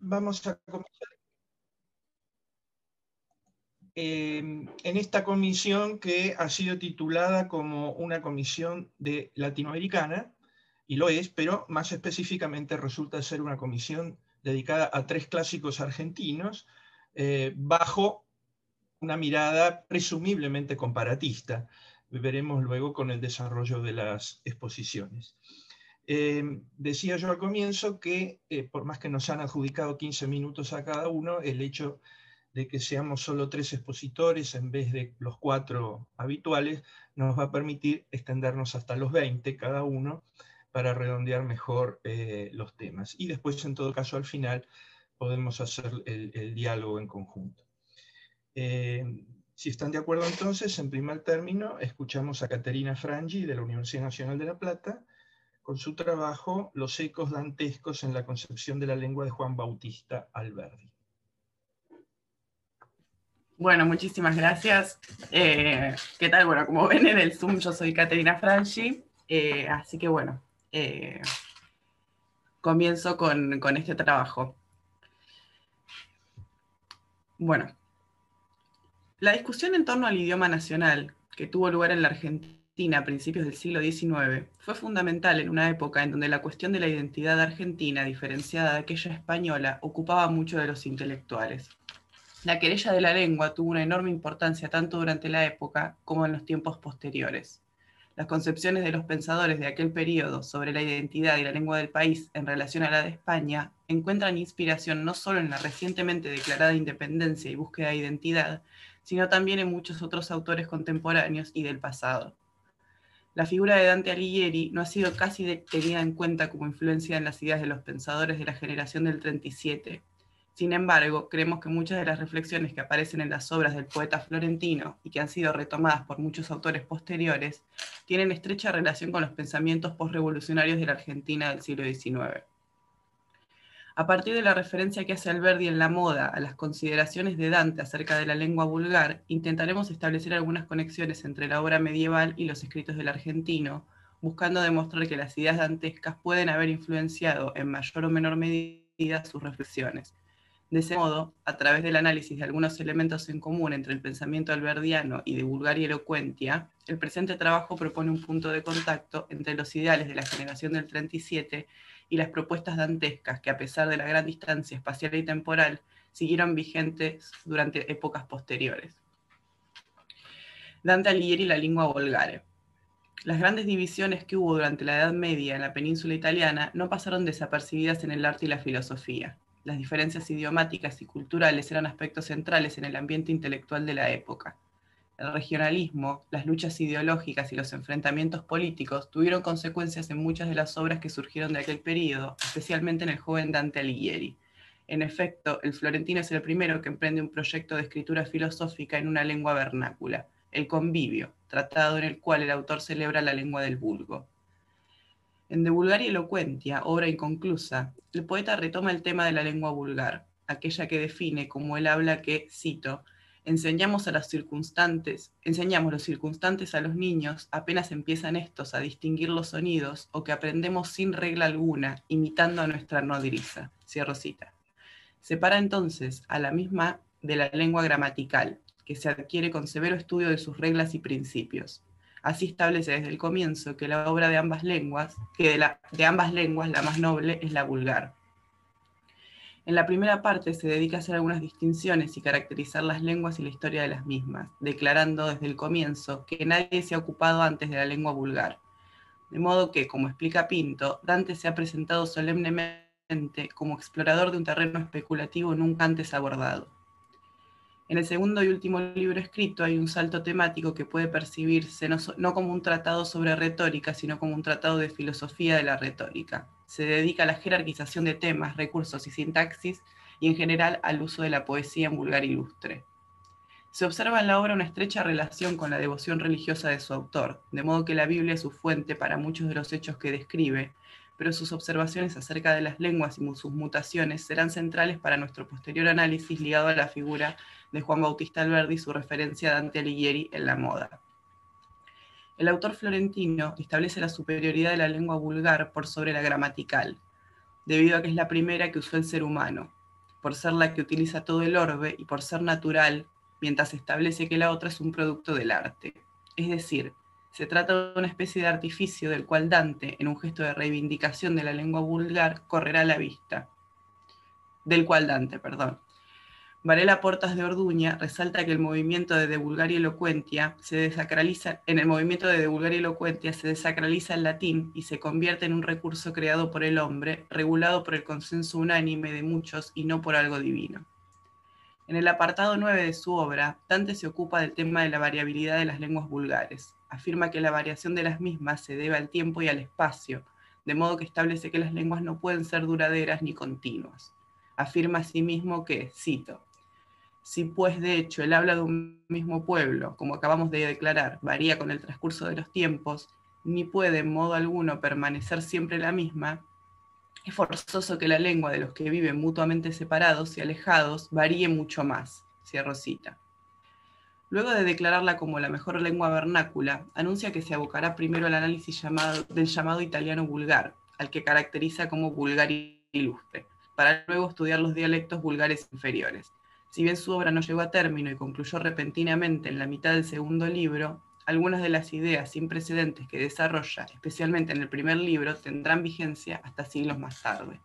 Vamos a comenzar en esta comisión que ha sido titulada como una comisión latinoamericana, y lo es, pero más específicamente resulta ser una comisión dedicada a 3 clásicos argentinos, bajo una mirada presumiblemente comparatista. Veremos luego con el desarrollo de las exposiciones. Decía yo al comienzo que, por más que nos han adjudicado 15 minutos a cada uno, el hecho de que seamos solo 3 expositores en vez de los 4 habituales, nos va a permitir extendernos hasta los 20 cada uno para redondear mejor los temas. Y después, en todo caso, al final, podemos hacer el diálogo en conjunto. Si están de acuerdo entonces, en primer término, escuchamos a Caterina Frangi de la Universidad Nacional de La Plata, con su trabajo Los ecos dantescos en la concepción de la lengua de Juan Bautista Alberdi. Bueno, muchísimas gracias. ¿Qué tal? Bueno, como ven en el Zoom, yo soy Caterina Frangi, así que bueno, comienzo con este trabajo. Bueno, la discusión en torno al idioma nacional, que tuvo lugar en la Argentina a principios del siglo XIX, fue fundamental en una época en donde la cuestión de la identidad argentina, diferenciada de aquella española, ocupaba mucho de los intelectuales. La querella de la lengua tuvo una enorme importancia tanto durante la época como en los tiempos posteriores. Las concepciones de los pensadores de aquel periodo sobre la identidad y la lengua del país en relación a la de España encuentran inspiración no solo en la recientemente declarada independencia y búsqueda de identidad, sino también en muchos otros autores contemporáneos y del pasado. La figura de Dante Alighieri no ha sido casi tenida en cuenta como influencia en las ideas de los pensadores de la generación del 37. Sin embargo, creemos que muchas de las reflexiones que aparecen en las obras del poeta florentino y que han sido retomadas por muchos autores posteriores tienen estrecha relación con los pensamientos posrevolucionarios de la Argentina del siglo XIX. A partir de la referencia que hace Alberdi en La moda a las consideraciones de Dante acerca de la lengua vulgar, intentaremos establecer algunas conexiones entre la obra medieval y los escritos del argentino, buscando demostrar que las ideas dantescas pueden haber influenciado en mayor o menor medida sus reflexiones. De ese modo, a través del análisis de algunos elementos en común entre el pensamiento alberdiano y de Vulgar y Elocuentia, el presente trabajo propone un punto de contacto entre los ideales de la generación del 37 y las propuestas dantescas que, a pesar de la gran distancia espacial y temporal, siguieron vigentes durante épocas posteriores. Dante Alighieri y la lingua volgare. Las grandes divisiones que hubo durante la Edad Media en la península italiana no pasaron desapercibidas en el arte y la filosofía. Las diferencias idiomáticas y culturales eran aspectos centrales en el ambiente intelectual de la época. El regionalismo, las luchas ideológicas y los enfrentamientos políticos tuvieron consecuencias en muchas de las obras que surgieron de aquel período, especialmente en el joven Dante Alighieri. En efecto, el florentino es el primero que emprende un proyecto de escritura filosófica en una lengua vernácula, el Convivio, tratado en el cual el autor celebra la lengua del vulgo. En De Vulgar y Elocuentia, obra inconclusa, el poeta retoma el tema de la lengua vulgar, aquella que define como él habla que, cito, enseñamos los circunstantes a los niños, apenas empiezan estos a distinguir los sonidos, o que aprendemos sin regla alguna, imitando a nuestra nodriza. Cierro cita. Separa entonces a la misma de la lengua gramatical, que se adquiere con severo estudio de sus reglas y principios. Así establece desde el comienzo que la obra de ambas lenguas, la más noble es la vulgar. En la primera parte se dedica a hacer algunas distinciones y caracterizar las lenguas y la historia de las mismas, declarando desde el comienzo que nadie se ha ocupado antes de la lengua vulgar. De modo que, como explica Pinto, Dante se ha presentado solemnemente como explorador de un terreno especulativo nunca antes abordado. En el segundo y último libro escrito hay un salto temático que puede percibirse no como un tratado sobre retórica, sino como un tratado de filosofía de la retórica. Se dedica a la jerarquización de temas, recursos y sintaxis, y en general al uso de la poesía en vulgar ilustre. Se observa en la obra una estrecha relación con la devoción religiosa de su autor, de modo que la Biblia es su fuente para muchos de los hechos que describe, pero sus observaciones acerca de las lenguas y sus mutaciones serán centrales para nuestro posterior análisis ligado a la figura de Juan Bautista Alberdi y su referencia a Dante Alighieri en La moda. El autor florentino establece la superioridad de la lengua vulgar por sobre la gramatical, debido a que es la primera que usó el ser humano. por ser la que utiliza todo el orbe y por ser natural, mientras establece que la otra es un producto del arte. Es decir, se trata de una especie de artificio del cual Dante, en un gesto de reivindicación de la lengua vulgar, correrá a la vista. Del cual Dante, perdón. Varela Portas de Orduña resalta que el movimiento de Vulgaria Eloquentia se desacraliza, en el movimiento de Vulgaria Eloquentia se desacraliza el latín y se convierte en un recurso creado por el hombre, regulado por el consenso unánime de muchos y no por algo divino. En el apartado 9 de su obra, Dante se ocupa del tema de la variabilidad de las lenguas vulgares. Afirma que la variación de las mismas se debe al tiempo y al espacio, de modo que establece que las lenguas no pueden ser duraderas ni continuas. Afirma asimismo que, cito, si pues de hecho el habla de un mismo pueblo, como acabamos de declarar, varía con el transcurso de los tiempos, ni puede en modo alguno permanecer siempre la misma, es forzoso que la lengua de los que viven mutuamente separados y alejados varíe mucho más. Cierro cita. Luego de declararla como la mejor lengua vernácula, anuncia que se abocará primero al análisis del llamado italiano vulgar, al que caracteriza como vulgar ilustre, para luego estudiar los dialectos vulgares inferiores. Si bien su obra no llegó a término y concluyó repentinamente en la mitad del segundo libro, algunas de las ideas sin precedentes que desarrolla, especialmente en el primer libro, tendrán vigencia hasta siglos más tarde.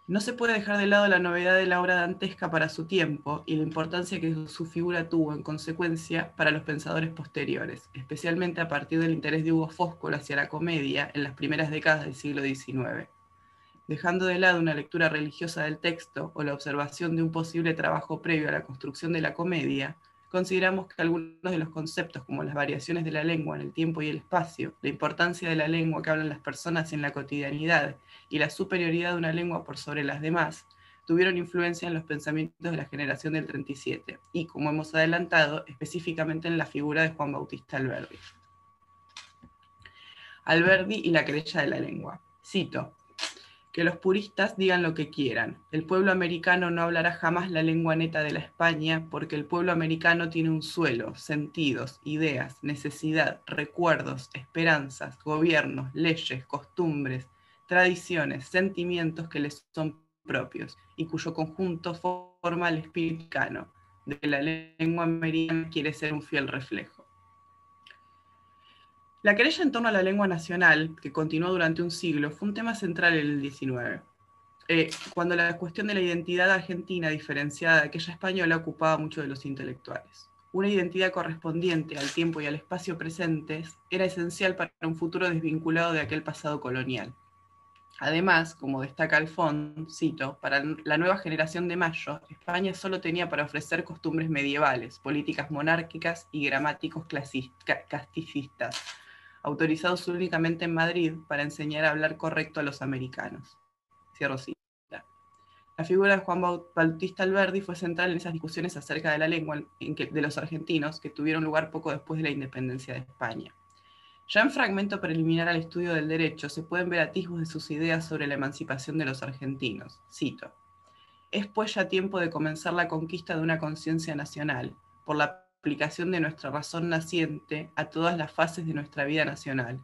No se puede dejar de lado la novedad de la obra dantesca para su tiempo y la importancia que su figura tuvo en consecuencia para los pensadores posteriores, especialmente a partir del interés de Hugo Foscolo hacia la comedia en las primeras décadas del siglo XIX. Dejando de lado una lectura religiosa del texto o la observación de un posible trabajo previo a la construcción de la comedia, consideramos que algunos de los conceptos como las variaciones de la lengua en el tiempo y el espacio, la importancia de la lengua que hablan las personas en la cotidianidad y la superioridad de una lengua por sobre las demás, tuvieron influencia en los pensamientos de la generación del 37 y, como hemos adelantado, específicamente en la figura de Juan Bautista Alberdi. Alberdi y la querella de la lengua. Cito: que los puristas digan lo que quieran. El pueblo americano no hablará jamás la lengua neta de la España porque el pueblo americano tiene un suelo, sentidos, ideas, necesidad, recuerdos, esperanzas, gobiernos, leyes, costumbres, tradiciones, sentimientos que les son propios y cuyo conjunto forma el espíritu americano, de que la lengua americana quiere ser un fiel reflejo. La querella en torno a la lengua nacional, que continuó durante un siglo, fue un tema central en el XIX, cuando la cuestión de la identidad argentina diferenciada de aquella española ocupaba mucho de los intelectuales. Una identidad correspondiente al tiempo y al espacio presentes era esencial para un futuro desvinculado de aquel pasado colonial. Además, como destaca Alfón, cito, para la nueva generación de Mayo, España solo tenía para ofrecer costumbres medievales, políticas monárquicas y gramáticos casticistas, autorizados únicamente en Madrid para enseñar a hablar correcto a los americanos. Cierro cita. La figura de Juan Bautista Alberdi fue central en esas discusiones acerca de la lengua de los argentinos que tuvieron lugar poco después de la independencia de España. Ya en fragmento preliminar al estudio del derecho se pueden ver atisbos de sus ideas sobre la emancipación de los argentinos. Cito: es pues ya tiempo de comenzar la conquista de una conciencia nacional, por la aplicación de nuestra razón naciente a todas las fases de nuestra vida nacional,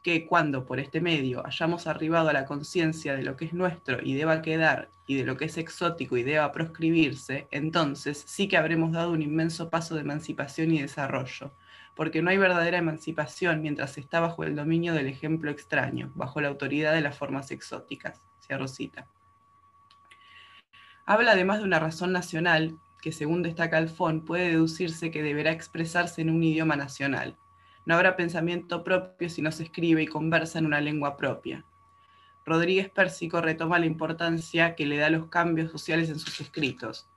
que cuando por este medio hayamos arribado a la conciencia de lo que es nuestro y deba quedar, y de lo que es exótico y deba proscribirse, entonces sí que habremos dado un inmenso paso de emancipación y desarrollo, porque no hay verdadera emancipación mientras se está bajo el dominio del ejemplo extraño, bajo la autoridad de las formas exóticas. Cierro cita. Habla además de una razón nacional, que según destaca Alfón, puede deducirse que deberá expresarse en un idioma nacional. No habrá pensamiento propio si no se escribe y conversa en una lengua propia. Rodríguez Pérsico retoma la importancia que le da a los cambios sociales en sus escritos.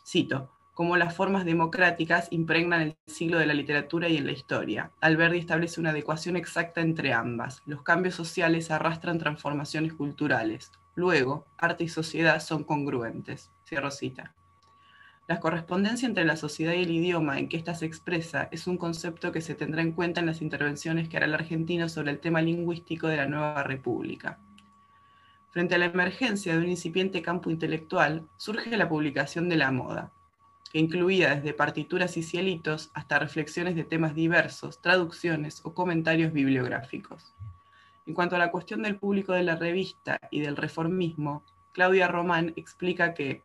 Cito: como las formas democráticas impregnan el siglo de la literatura y en la historia. Alberdi establece una adecuación exacta entre ambas. Los cambios sociales arrastran transformaciones culturales. Luego, arte y sociedad son congruentes. Cierro cita. La correspondencia entre la sociedad y el idioma en que ésta se expresa es un concepto que se tendrá en cuenta en las intervenciones que hará el argentino sobre el tema lingüístico de la nueva república. Frente a la emergencia de un incipiente campo intelectual, surge la publicación de La Moda, que incluía desde partituras y cielitos hasta reflexiones de temas diversos, traducciones o comentarios bibliográficos. En cuanto a la cuestión del público de la revista y del reformismo, Claudia Román explica que,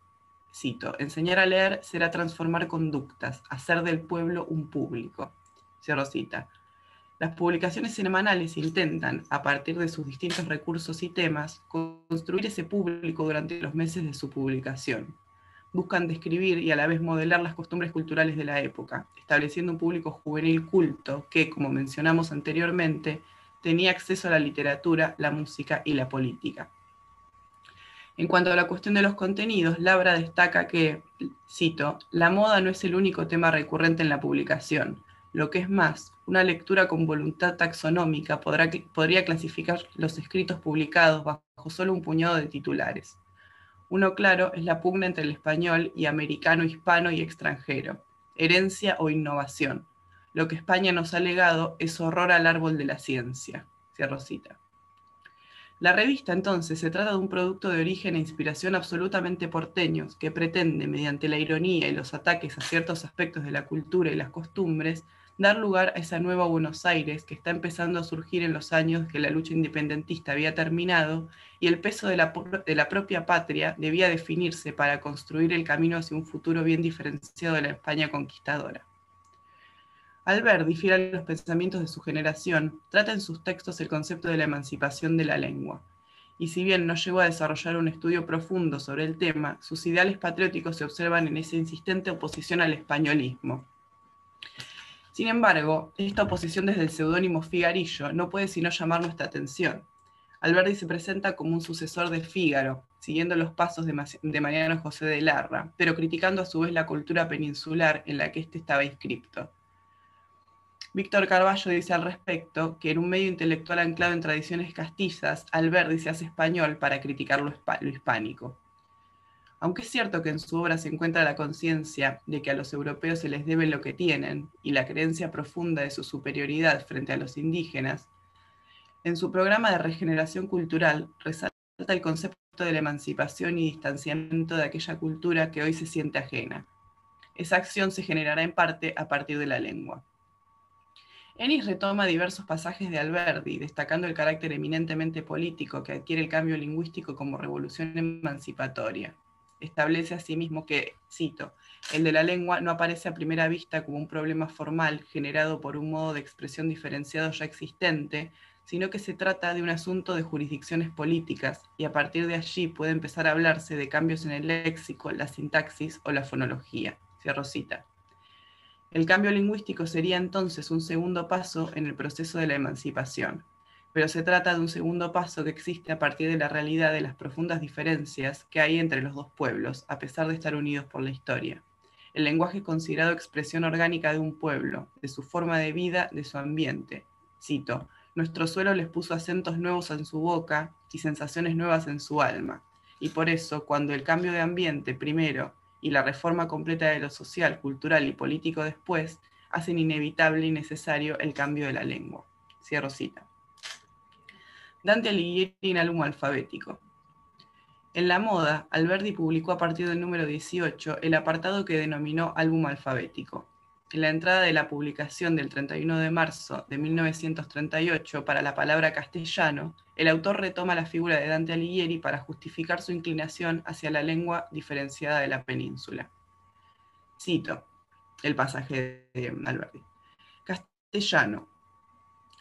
cito, enseñar a leer será transformar conductas, hacer del pueblo un público. Cierro cita. Las publicaciones semanales intentan, a partir de sus distintos recursos y temas, construir ese público durante los meses de su publicación. Buscan describir y a la vez modelar las costumbres culturales de la época, estableciendo un público juvenil culto que, como mencionamos anteriormente, tenía acceso a la literatura, la música y la política. En cuanto a la cuestión de los contenidos, Labra destaca que, cito, la moda no es el único tema recurrente en la publicación. Lo que es más, una lectura con voluntad taxonómica podría clasificar los escritos publicados bajo solo un puñado de titulares. Uno claro es la pugna entre el español y americano, hispano y extranjero, herencia o innovación. Lo que España nos ha legado es horror al árbol de la ciencia. Cierro cita. La revista, entonces, se trata de un producto de origen e inspiración absolutamente porteños que pretende, mediante la ironía y los ataques a ciertos aspectos de la cultura y las costumbres, dar lugar a esa nueva Buenos Aires que está empezando a surgir en los años que la lucha independentista había terminado y el peso de la propia patria debía definirse para construir el camino hacia un futuro bien diferenciado de la España conquistadora. Alberdi, fiel a los pensamientos de su generación, trata en sus textos el concepto de la emancipación de la lengua. Y si bien no llegó a desarrollar un estudio profundo sobre el tema, sus ideales patrióticos se observan en esa insistente oposición al españolismo. Sin embargo, esta oposición desde el seudónimo Figarillo no puede sino llamar nuestra atención. Alberdi se presenta como un sucesor de Fígaro, siguiendo los pasos de Mariano José de Larra, pero criticando a su vez la cultura peninsular en la que éste estaba inscripto. Víctor Carballo dice al respecto que en un medio intelectual anclado en tradiciones castizas, Alberdi se hace español para criticar lo hispánico. Aunque es cierto que en su obra se encuentra la conciencia de que a los europeos se les debe lo que tienen y la creencia profunda de su superioridad frente a los indígenas, en su programa de regeneración cultural resalta el concepto de la emancipación y distanciamiento de aquella cultura que hoy se siente ajena. Esa acción se generará en parte a partir de la lengua. Ennis retoma diversos pasajes de Alberdi, destacando el carácter eminentemente político que adquiere el cambio lingüístico como revolución emancipatoria. Establece asimismo que, cito, el de la lengua no aparece a primera vista como un problema formal generado por un modo de expresión diferenciado ya existente, sino que se trata de un asunto de jurisdicciones políticas, y a partir de allí puede empezar a hablarse de cambios en el léxico, la sintaxis o la fonología. Cierro cita. El cambio lingüístico sería entonces un segundo paso en el proceso de la emancipación, pero se trata de un segundo paso que existe a partir de la realidad de las profundas diferencias que hay entre los dos pueblos, a pesar de estar unidos por la historia. El lenguaje es considerado expresión orgánica de un pueblo, de su forma de vida, de su ambiente. Cito, nuestro suelo les puso acentos nuevos en su boca y sensaciones nuevas en su alma, y por eso, cuando el cambio de ambiente primero y la reforma completa de lo social, cultural y político después, hacen inevitable y necesario el cambio de la lengua. Cierro cita. Dante Alighieri en álbum alfabético. En la moda, Alberdi publicó a partir del número 18 el apartado que denominó álbum alfabético. En la entrada de la publicación del 31 de marzo de 1938 para la palabra castellano, el autor retoma la figura de Dante Alighieri para justificar su inclinación hacia la lengua diferenciada de la península. Cito el pasaje de Alberdi. Castellano.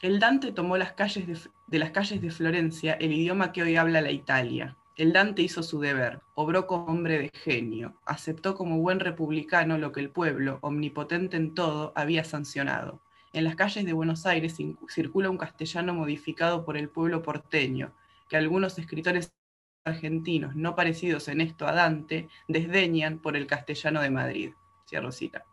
El Dante tomó de las calles de Florencia el idioma que hoy habla la Italia. El Dante hizo su deber, obró como hombre de genio, aceptó como buen republicano lo que el pueblo, omnipotente en todo, había sancionado. En las calles de Buenos Aires circula un castellano modificado por el pueblo porteño, que algunos escritores argentinos, no parecidos en esto a Dante, desdeñan por el castellano de Madrid. Cierro cita.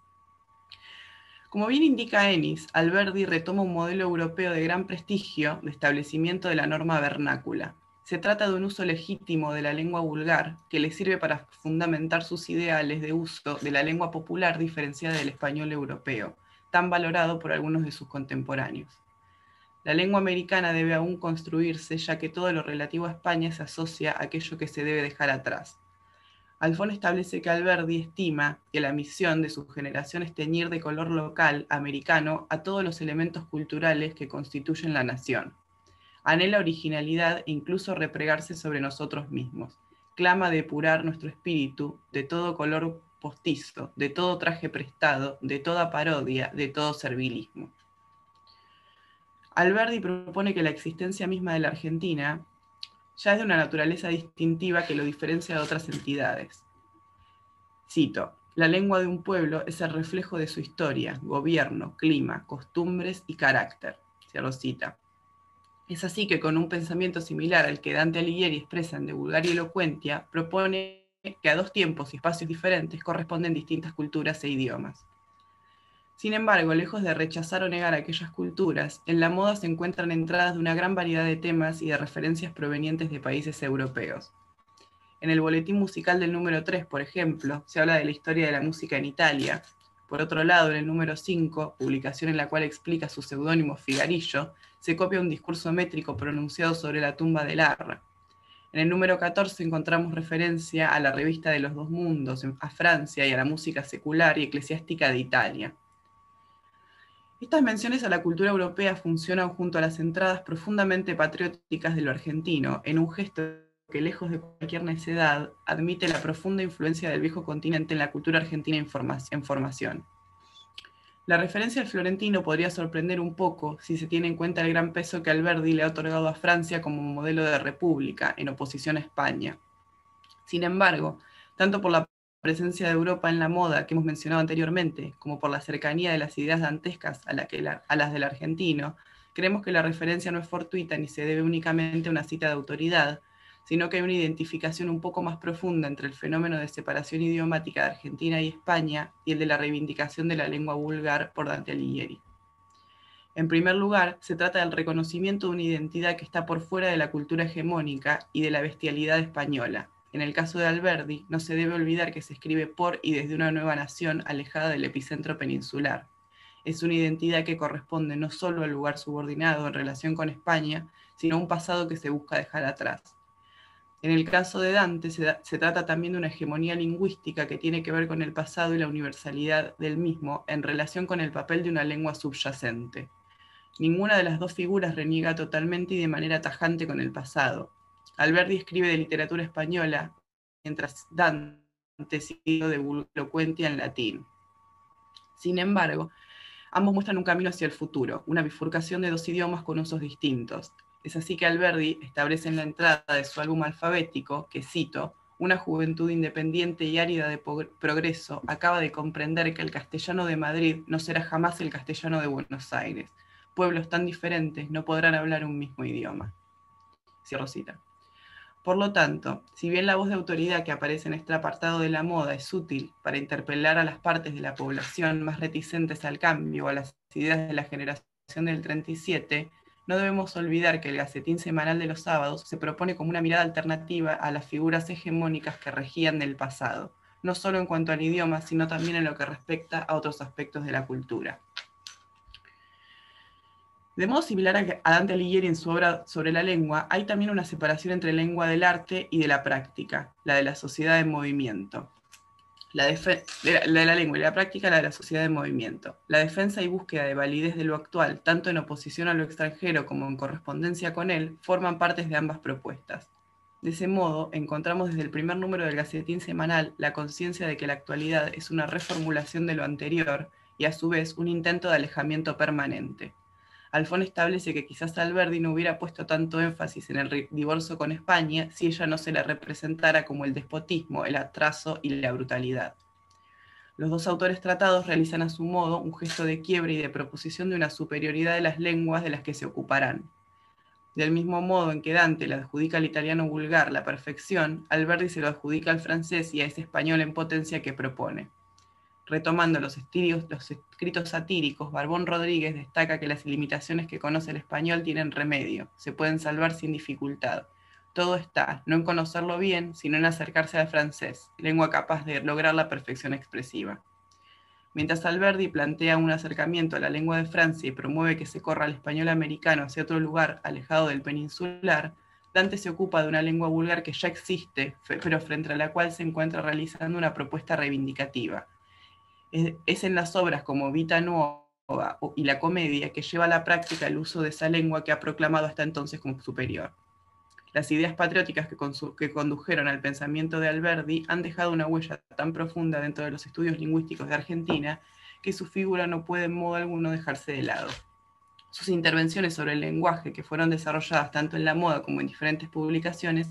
Como bien indica Ennis, Alberdi retoma un modelo europeo de gran prestigio de establecimiento de la norma vernácula. Se trata de un uso legítimo de la lengua vulgar que le sirve para fundamentar sus ideales de uso de la lengua popular diferenciada del español europeo, tan valorado por algunos de sus contemporáneos. La lengua americana debe aún construirse, ya que todo lo relativo a España se asocia a aquello que se debe dejar atrás. Alfón establece que Alberdi estima que la misión de su generación es teñir de color local, americano, a todos los elementos culturales que constituyen la nación. Anhela originalidad e incluso repregarse sobre nosotros mismos. clama depurar nuestro espíritu de todo color postizo, de todo traje prestado, de toda parodia, de todo servilismo. Alberdi propone que la existencia misma de la Argentina ya es de una naturaleza distintiva que lo diferencia de otras entidades. Cito: la lengua de un pueblo es el reflejo de su historia, gobierno, clima, costumbres y carácter. Cierro cita. Es así que con un pensamiento similar al que Dante Alighieri expresa en De Vulgaria Eloquentia, propone que a dos tiempos y espacios diferentes corresponden distintas culturas e idiomas. Sin embargo, lejos de rechazar o negar aquellas culturas, en la moda se encuentran entradas de una gran variedad de temas y de referencias provenientes de países europeos. En el boletín musical del número 3, por ejemplo, se habla de la historia de la música en Italia. Por otro lado, en el número 5, publicación en la cual explica su seudónimo Figarillo, se copia un discurso métrico pronunciado sobre la tumba de Larra. En el número 14 encontramos referencia a la revista de los dos mundos, a Francia y a la música secular y eclesiástica de Italia. Estas menciones a la cultura europea funcionan junto a las entradas profundamente patrióticas de lo argentino, en un gesto que, lejos de cualquier necedad, admite la profunda influencia del viejo continente en la cultura argentina en formación. La referencia al florentino podría sorprender un poco si se tiene en cuenta el gran peso que Alberdi le ha otorgado a Francia como modelo de república, en oposición a España. Sin embargo, tanto por la presencia de Europa en la moda que hemos mencionado anteriormente, como por la cercanía de las ideas dantescas a las del argentino, creemos que la referencia no es fortuita ni se debe únicamente a una cita de autoridad, sino que hay una identificación un poco más profunda entre el fenómeno de separación idiomática de Argentina y España y el de la reivindicación de la lengua vulgar por Dante Alighieri. En primer lugar, se trata del reconocimiento de una identidad que está por fuera de la cultura hegemónica y de la bestialidad española. En el caso de Alberdi, no se debe olvidar que se escribe por y desde una nueva nación alejada del epicentro peninsular. Es una identidad que corresponde no solo al lugar subordinado en relación con España, sino a un pasado que se busca dejar atrás. En el caso de Dante se trata también de una hegemonía lingüística que tiene que ver con el pasado y la universalidad del mismo en relación con el papel de una lengua subyacente. Ninguna de las dos figuras reniega totalmente y de manera tajante con el pasado. Alberdi escribe de literatura española, mientras Dante sigue de Eloquentia en latín. Sin embargo, ambos muestran un camino hacia el futuro, una bifurcación de dos idiomas con usos distintos. Es así que Alberdi establece en la entrada de su álbum alfabético, que cito: una juventud independiente y árida de progreso acaba de comprender que el castellano de Madrid no será jamás el castellano de Buenos Aires. Pueblos tan diferentes no podrán hablar un mismo idioma. Cierro cita. Por lo tanto, si bien la voz de autoridad que aparece en este apartado de la moda es útil para interpelar a las partes de la población más reticentes al cambio o a las ideas de la generación del 37, no debemos olvidar que el Gacetín Semanal de los Sábados se propone como una mirada alternativa a las figuras hegemónicas que regían del pasado, no solo en cuanto al idioma, sino también en lo que respecta a otros aspectos de la cultura. De modo similar a Dante Alighieri en su obra sobre la lengua, hay también una separación entre la lengua del arte y de la práctica, la de la sociedad en movimiento. La de la lengua y la práctica, la de la sociedad en movimiento. La defensa y búsqueda de validez de lo actual, tanto en oposición a lo extranjero como en correspondencia con él, forman partes de ambas propuestas. De ese modo, encontramos desde el primer número del Gacetín Semanal la conciencia de que la actualidad es una reformulación de lo anterior y a su vez un intento de alejamiento permanente. Alfón establece que quizás Alberdi no hubiera puesto tanto énfasis en el divorcio con España si ella no se la representara como el despotismo, el atraso y la brutalidad. Los dos autores tratados realizan a su modo un gesto de quiebre y de proposición de una superioridad de las lenguas de las que se ocuparán. Del mismo modo en que Dante le adjudica al italiano vulgar la perfección, Alberdi se lo adjudica al francés y a ese español en potencia que propone. Retomando los escritos satíricos, Barbón Rodríguez destaca que las limitaciones que conoce el español tienen remedio, se pueden salvar sin dificultad. Todo está, no en conocerlo bien, sino en acercarse al francés, lengua capaz de lograr la perfección expresiva. Mientras Alberdi plantea un acercamiento a la lengua de Francia y promueve que se corra al español americano hacia otro lugar alejado del peninsular, Dante se ocupa de una lengua vulgar que ya existe, pero frente a la cual se encuentra realizando una propuesta reivindicativa. Es en las obras como Vita Nuova y La Comedia que lleva a la práctica el uso de esa lengua que ha proclamado hasta entonces como superior. Las ideas patrióticas que condujeron al pensamiento de Alberdi han dejado una huella tan profunda dentro de los estudios lingüísticos de Argentina que su figura no puede en modo alguno dejarse de lado. Sus intervenciones sobre el lenguaje, que fueron desarrolladas tanto en la moda como en diferentes publicaciones,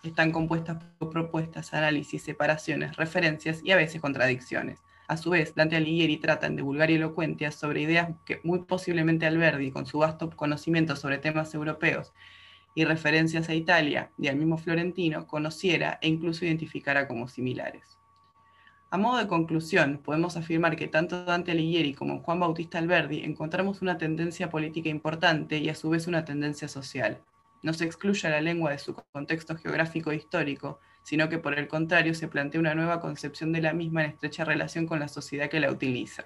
están compuestas por propuestas, análisis, separaciones, referencias y a veces contradicciones. A su vez, Dante Alighieri trata en De Vulgaria Elocuentia sobre ideas que muy posiblemente Alberdi, con su vasto conocimiento sobre temas europeos y referencias a Italia y al mismo Florentino, conociera e incluso identificara como similares. A modo de conclusión, podemos afirmar que tanto Dante Alighieri como Juan Bautista Alberdi encontramos una tendencia política importante y a su vez una tendencia social. No se excluye a la lengua de su contexto geográfico e histórico, sino que por el contrario se plantea una nueva concepción de la misma en estrecha relación con la sociedad que la utiliza,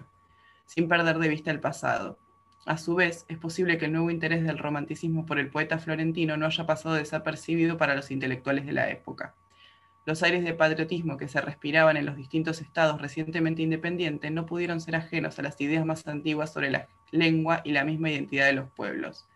sin perder de vista el pasado. A su vez, es posible que el nuevo interés del romanticismo por el poeta florentino no haya pasado desapercibido para los intelectuales de la época. Los aires de patriotismo que se respiraban en los distintos estados recientemente independientes no pudieron ser ajenos a las ideas más antiguas sobre la lengua y la misma identidad de los pueblos.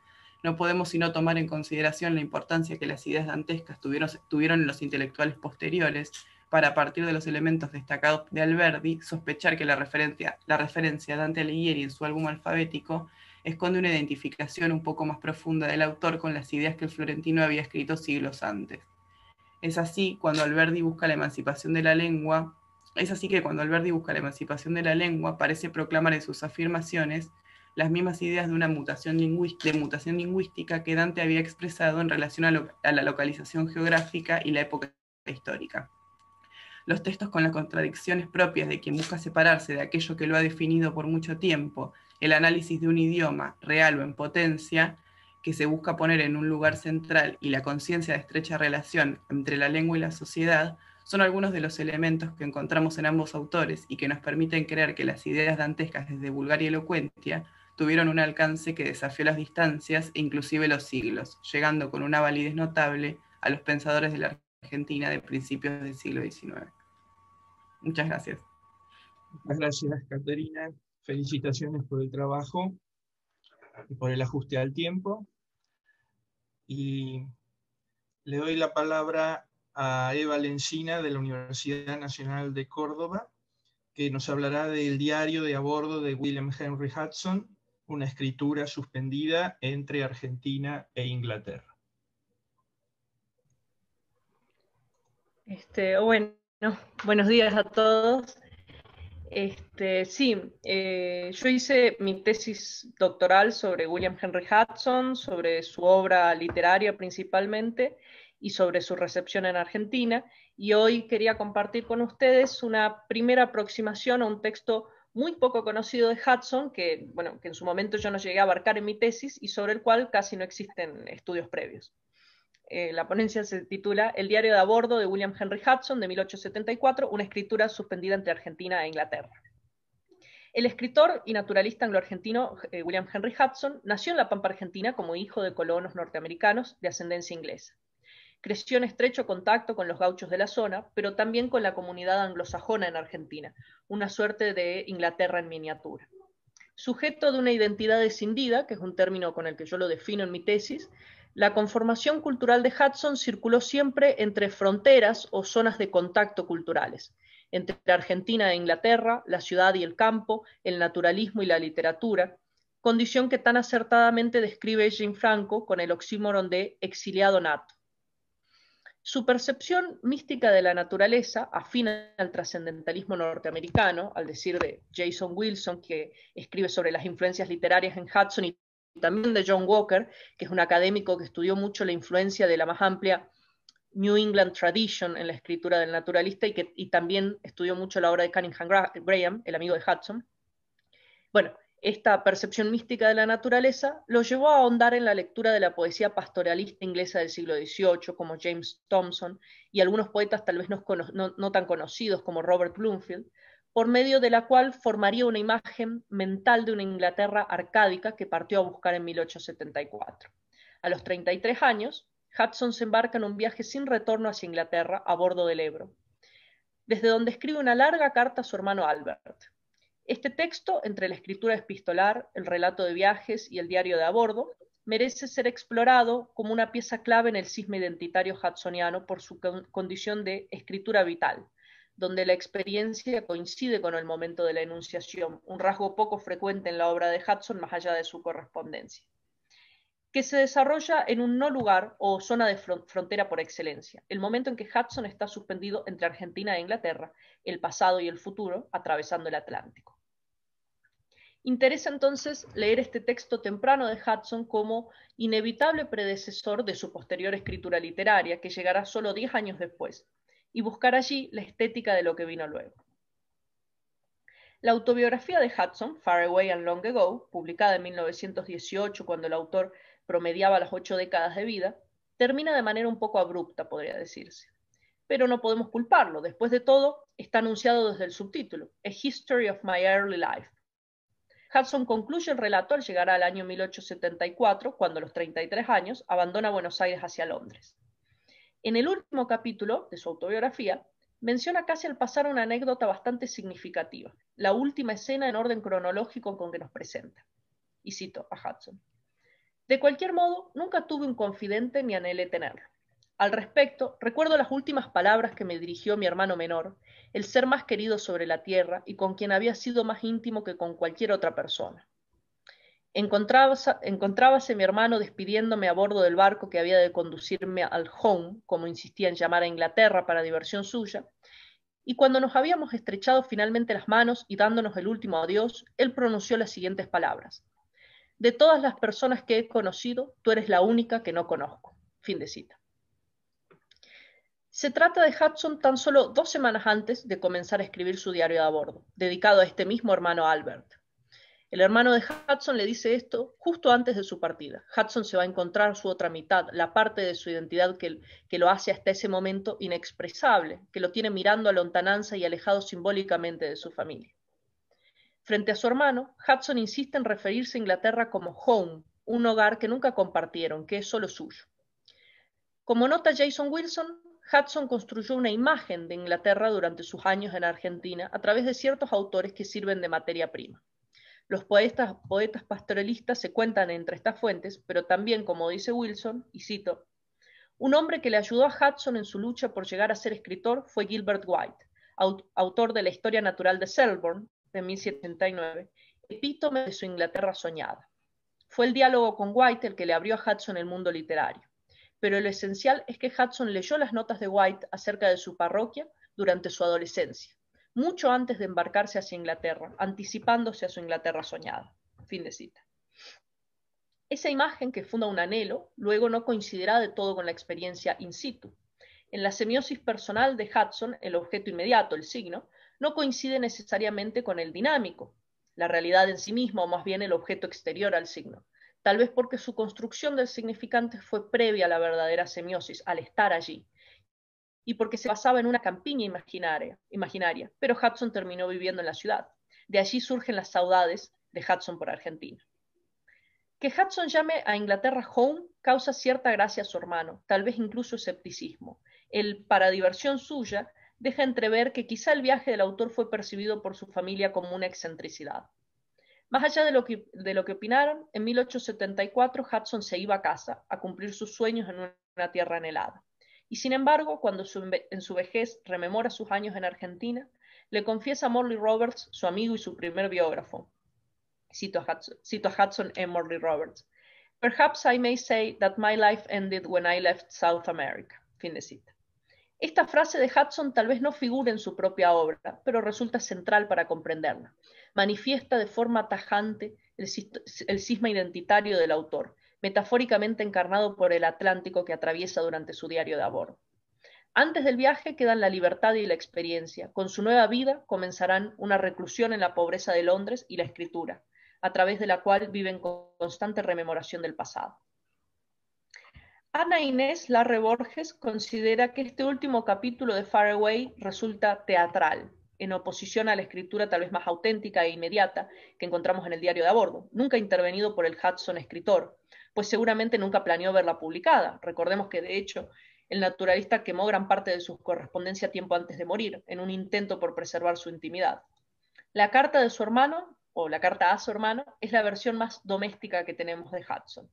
No podemos sino tomar en consideración la importancia que las ideas dantescas tuvieron en los intelectuales posteriores para, a partir de los elementos destacados de Alberdi, sospechar que la referencia a Dante Alighieri en su álbum alfabético esconde una identificación un poco más profunda del autor con las ideas que el florentino había escrito siglos antes. Es así que cuando Alberdi busca la emancipación de la lengua, parece proclamar en sus afirmaciones las mismas ideas de una mutación lingüística que Dante había expresado en relación a la localización geográfica y la época histórica. Los textos con las contradicciones propias de quien busca separarse de aquello que lo ha definido por mucho tiempo, el análisis de un idioma, real o en potencia, que se busca poner en un lugar central y la conciencia de estrecha relación entre la lengua y la sociedad, son algunos de los elementos que encontramos en ambos autores y que nos permiten creer que las ideas dantescas desde Vulgaria Elocuentia tuvieron un alcance que desafió las distancias e inclusive los siglos, llegando con una validez notable a los pensadores de la Argentina de principios del siglo XIX. Muchas gracias. Muchas gracias, Caterina. Felicitaciones por el trabajo y por el ajuste al tiempo. Y le doy la palabra a Eva Lencina de la Universidad Nacional de Córdoba, que nos hablará del diario de a bordo de William Henry Hudson, una escritura suspendida entre Argentina e Inglaterra. Bueno, buenos días a todos. Yo hice mi tesis doctoral sobre William Henry Hudson, sobre su obra literaria principalmente, y sobre su recepción en Argentina, y hoy quería compartir con ustedes una primera aproximación a un texto muy poco conocido de Hudson, que en su momento yo no llegué a abarcar en mi tesis, y sobre el cual casi no existen estudios previos. La ponencia se titula El diario de a bordo de William Henry Hudson, de 1874, una escritura suspendida entre Argentina e Inglaterra. El escritor y naturalista anglo-argentino William Henry Hudson nació en la Pampa Argentina como hijo de colonos norteamericanos de ascendencia inglesa. Creció en estrecho contacto con los gauchos de la zona, pero también con la comunidad anglosajona en Argentina, una suerte de Inglaterra en miniatura. Sujeto de una identidad escindida, que es un término con el que yo lo defino en mi tesis, la conformación cultural de Hudson circuló siempre entre fronteras o zonas de contacto culturales, entre Argentina e Inglaterra, la ciudad y el campo, el naturalismo y la literatura, condición que tan acertadamente describe Jane Franco con el oxímoron de exiliado nato. Su percepción mística de la naturaleza, afín al trascendentalismo norteamericano, al decir de Jason Wilson, que escribe sobre las influencias literarias en Hudson, y también de John Walker, que es un académico que estudió mucho la influencia de la más amplia New England Tradition en la escritura del naturalista, y también estudió mucho la obra de Cunningham Graham, el amigo de Hudson. Bueno, esta percepción mística de la naturaleza lo llevó a ahondar en la lectura de la poesía pastoralista inglesa del siglo XVIII, como James Thomson, y algunos poetas tal vez no tan conocidos como Robert Bloomfield, por medio de la cual formaría una imagen mental de una Inglaterra arcádica que partió a buscar en 1874. A los 33 años, Hudson se embarca en un viaje sin retorno hacia Inglaterra a bordo del Ebro, desde donde escribe una larga carta a su hermano Albert. Este texto, entre la escritura epistolar, el relato de viajes y el diario de a bordo, merece ser explorado como una pieza clave en el cisma identitario hudsoniano por su condición de escritura vital, donde la experiencia coincide con el momento de la enunciación, un rasgo poco frecuente en la obra de Hudson más allá de su correspondencia, que se desarrolla en un no lugar o zona de frontera por excelencia, el momento en que Hudson está suspendido entre Argentina e Inglaterra, el pasado y el futuro, atravesando el Atlántico. Interesa entonces leer este texto temprano de Hudson como inevitable predecesor de su posterior escritura literaria, que llegará solo 10 años después, y buscar allí la estética de lo que vino luego. La autobiografía de Hudson, Far Away and Long Ago, publicada en 1918 cuando el autor promediaba las 8 décadas de vida, termina de manera un poco abrupta, podría decirse. Pero no podemos culparlo, después de todo, está anunciado desde el subtítulo, A History of My Early Life. Hudson concluye el relato al llegar al año 1874, cuando a los 33 años abandona Buenos Aires hacia Londres. En el último capítulo de su autobiografía, menciona casi al pasar una anécdota bastante significativa, la última escena en orden cronológico con que nos presenta. Y cito a Hudson: de cualquier modo, nunca tuve un confidente ni anhelé tenerlo. Al respecto, recuerdo las últimas palabras que me dirigió mi hermano menor, el ser más querido sobre la tierra y con quien había sido más íntimo que con cualquier otra persona. Encontrábase mi hermano despidiéndome a bordo del barco que había de conducirme al home, como insistía en llamar a Inglaterra para diversión suya, y cuando nos habíamos estrechado finalmente las manos y dándonos el último adiós, él pronunció las siguientes palabras: de todas las personas que he conocido, tú eres la única que no conozco. Fin de cita. Se trata de Hudson tan solo 2 semanas antes de comenzar a escribir su diario de a bordo, dedicado a este mismo hermano Albert. El hermano de Hudson le dice esto justo antes de su partida. Hudson se va a encontrar su otra mitad, la parte de su identidad que lo hace hasta ese momento inexpresable, que lo tiene mirando a lontananza y alejado simbólicamente de su familia. Frente a su hermano, Hudson insiste en referirse a Inglaterra como home, un hogar que nunca compartieron, que es solo suyo. Como nota Jason Wilson, Hudson construyó una imagen de Inglaterra durante sus años en Argentina a través de ciertos autores que sirven de materia prima. Los poetas pastoralistas se cuentan entre estas fuentes, pero también, como dice Wilson, y cito, un hombre que le ayudó a Hudson en su lucha por llegar a ser escritor fue Gilbert White, autor de La historia natural de Selborne, de 1789, epítome de su Inglaterra soñada. Fue el diálogo con White el que le abrió a Hudson el mundo literario, pero lo esencial es que Hudson leyó las notas de White acerca de su parroquia durante su adolescencia, mucho antes de embarcarse hacia Inglaterra, anticipándose a su Inglaterra soñada. Fin de cita. Esa imagen que funda un anhelo, luego no coincidirá de todo con la experiencia in situ. En la semiosis personal de Hudson, el objeto inmediato, el signo, no coincide necesariamente con el dinámico, la realidad en sí misma, o más bien el objeto exterior al signo, tal vez porque su construcción del significante fue previa a la verdadera semiosis, al estar allí, y porque se basaba en una campiña imaginaria, pero Hudson terminó viviendo en la ciudad. De allí surgen las saudades de Hudson por Argentina. Que Hudson llame a Inglaterra home causa cierta gracia a su hermano, tal vez incluso escepticismo. El para diversión suya deja entrever que quizá el viaje del autor fue percibido por su familia como una excentricidad. Más allá de lo que opinaron, en 1874 Hudson se iba a casa a cumplir sus sueños en una tierra anhelada. Y sin embargo, cuando en su vejez rememora sus años en Argentina, le confiesa a Morley Roberts, su amigo y su primer biógrafo. Cito a Hudson en Morley Roberts. Perhaps I may say that my life ended when I left South America. Fin de cita. Esta frase de Hudson tal vez no figure en su propia obra, pero resulta central para comprenderla. Manifiesta de forma tajante el cisma identitario del autor, metafóricamente encarnado por el Atlántico que atraviesa durante su diario de a bordo. Antes del viaje quedan la libertad y la experiencia. Con su nueva vida comenzarán una reclusión en la pobreza de Londres y la escritura, a través de la cual viven con constante rememoración del pasado. Ana Inés Larre Borges considera que este último capítulo de Far Away resulta teatral, en oposición a la escritura tal vez más auténtica e inmediata que encontramos en el diario de a bordo, nunca intervenido por el Hudson escritor, pues seguramente nunca planeó verla publicada. Recordemos que, de hecho, el naturalista quemó gran parte de su correspondencia tiempo antes de morir, en un intento por preservar su intimidad. La carta de su hermano, o la carta a su hermano, es la versión más doméstica que tenemos de Hudson.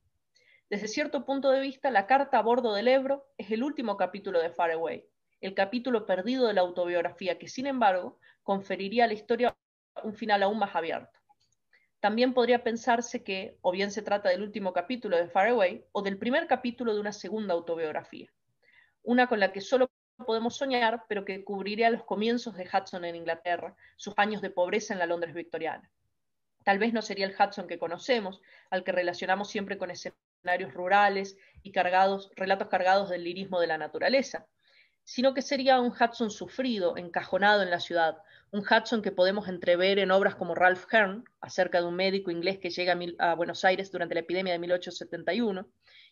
Desde cierto punto de vista, la carta a bordo del Ebro es el último capítulo de Far Away, el capítulo perdido de la autobiografía que, sin embargo, conferiría a la historia un final aún más abierto. También podría pensarse que, o bien se trata del último capítulo de Far Away, o del primer capítulo de una segunda autobiografía, una con la que solo podemos soñar, pero que cubriría los comienzos de Hudson en Inglaterra, sus años de pobreza en la Londres victoriana. Tal vez no sería el Hudson que conocemos, al que relacionamos siempre con escenarios rurales y relatos cargados del lirismo de la naturaleza, sino que sería un Hudson sufrido, encajonado en la ciudad, un Hudson que podemos entrever en obras como Ralph Hearn, acerca de un médico inglés que llega a Buenos Aires durante la epidemia de 1871,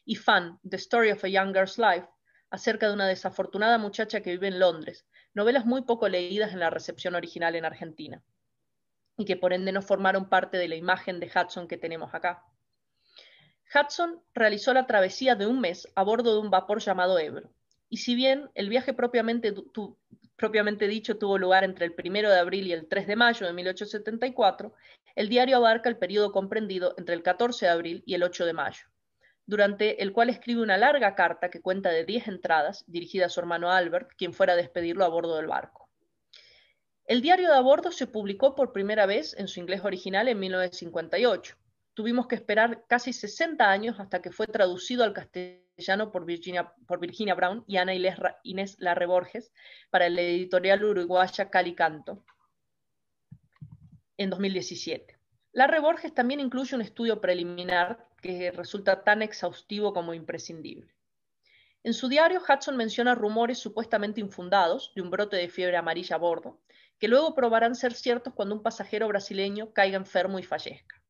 y Fan, The Story of a Young Girl's Life, acerca de una desafortunada muchacha que vive en Londres, novelas muy poco leídas en la recepción original en Argentina, y que por ende no formaron parte de la imagen de Hudson que tenemos acá. Hudson realizó la travesía de un mes a bordo de un vapor llamado Ebro, y si bien el viaje propiamente dicho tuvo lugar entre el 1 de abril y el 3 de mayo de 1874, el diario abarca el periodo comprendido entre el 14 de abril y el 8 de mayo, durante el cual escribe una larga carta que cuenta de 10 entradas, dirigida a su hermano Albert, quien fuera a despedirlo a bordo del barco. El diario de a bordo se publicó por primera vez en su inglés original en 1958. Tuvimos que esperar casi 60 años hasta que fue traducido al castellano por Virginia Brown y Ana Inés Larre Borges para la editorial uruguaya Calicanto en 2017. Larre Borges también incluye un estudio preliminar que resulta tan exhaustivo como imprescindible. En su diario, Hudson menciona rumores supuestamente infundados de un brote de fiebre amarilla a bordo, que luego probarán ser ciertos cuando un pasajero brasileño caiga enfermo y fallezca.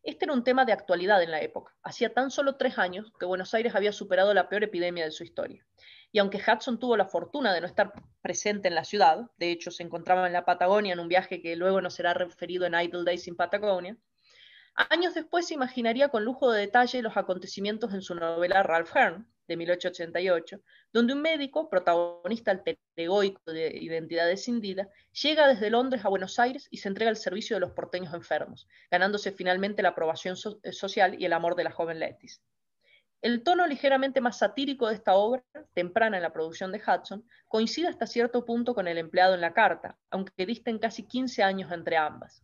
Este era un tema de actualidad en la época. Hacía tan solo 3 años que Buenos Aires había superado la peor epidemia de su historia. Y aunque Hudson tuvo la fortuna de no estar presente en la ciudad, de hecho se encontraba en la Patagonia en un viaje que luego nos será referido en Idle Days in Patagonia, años después se imaginaría con lujo de detalle los acontecimientos en su novela Ralph Hearn, de 1888, donde un médico, protagonista alter egoico de identidad escindida, llega desde Londres a Buenos Aires y se entrega al servicio de los porteños enfermos, ganándose finalmente la aprobación social y el amor de la joven Lettis. El tono ligeramente más satírico de esta obra, temprana en la producción de Hudson, coincide hasta cierto punto con el empleado en la carta, aunque disten casi 15 años entre ambas.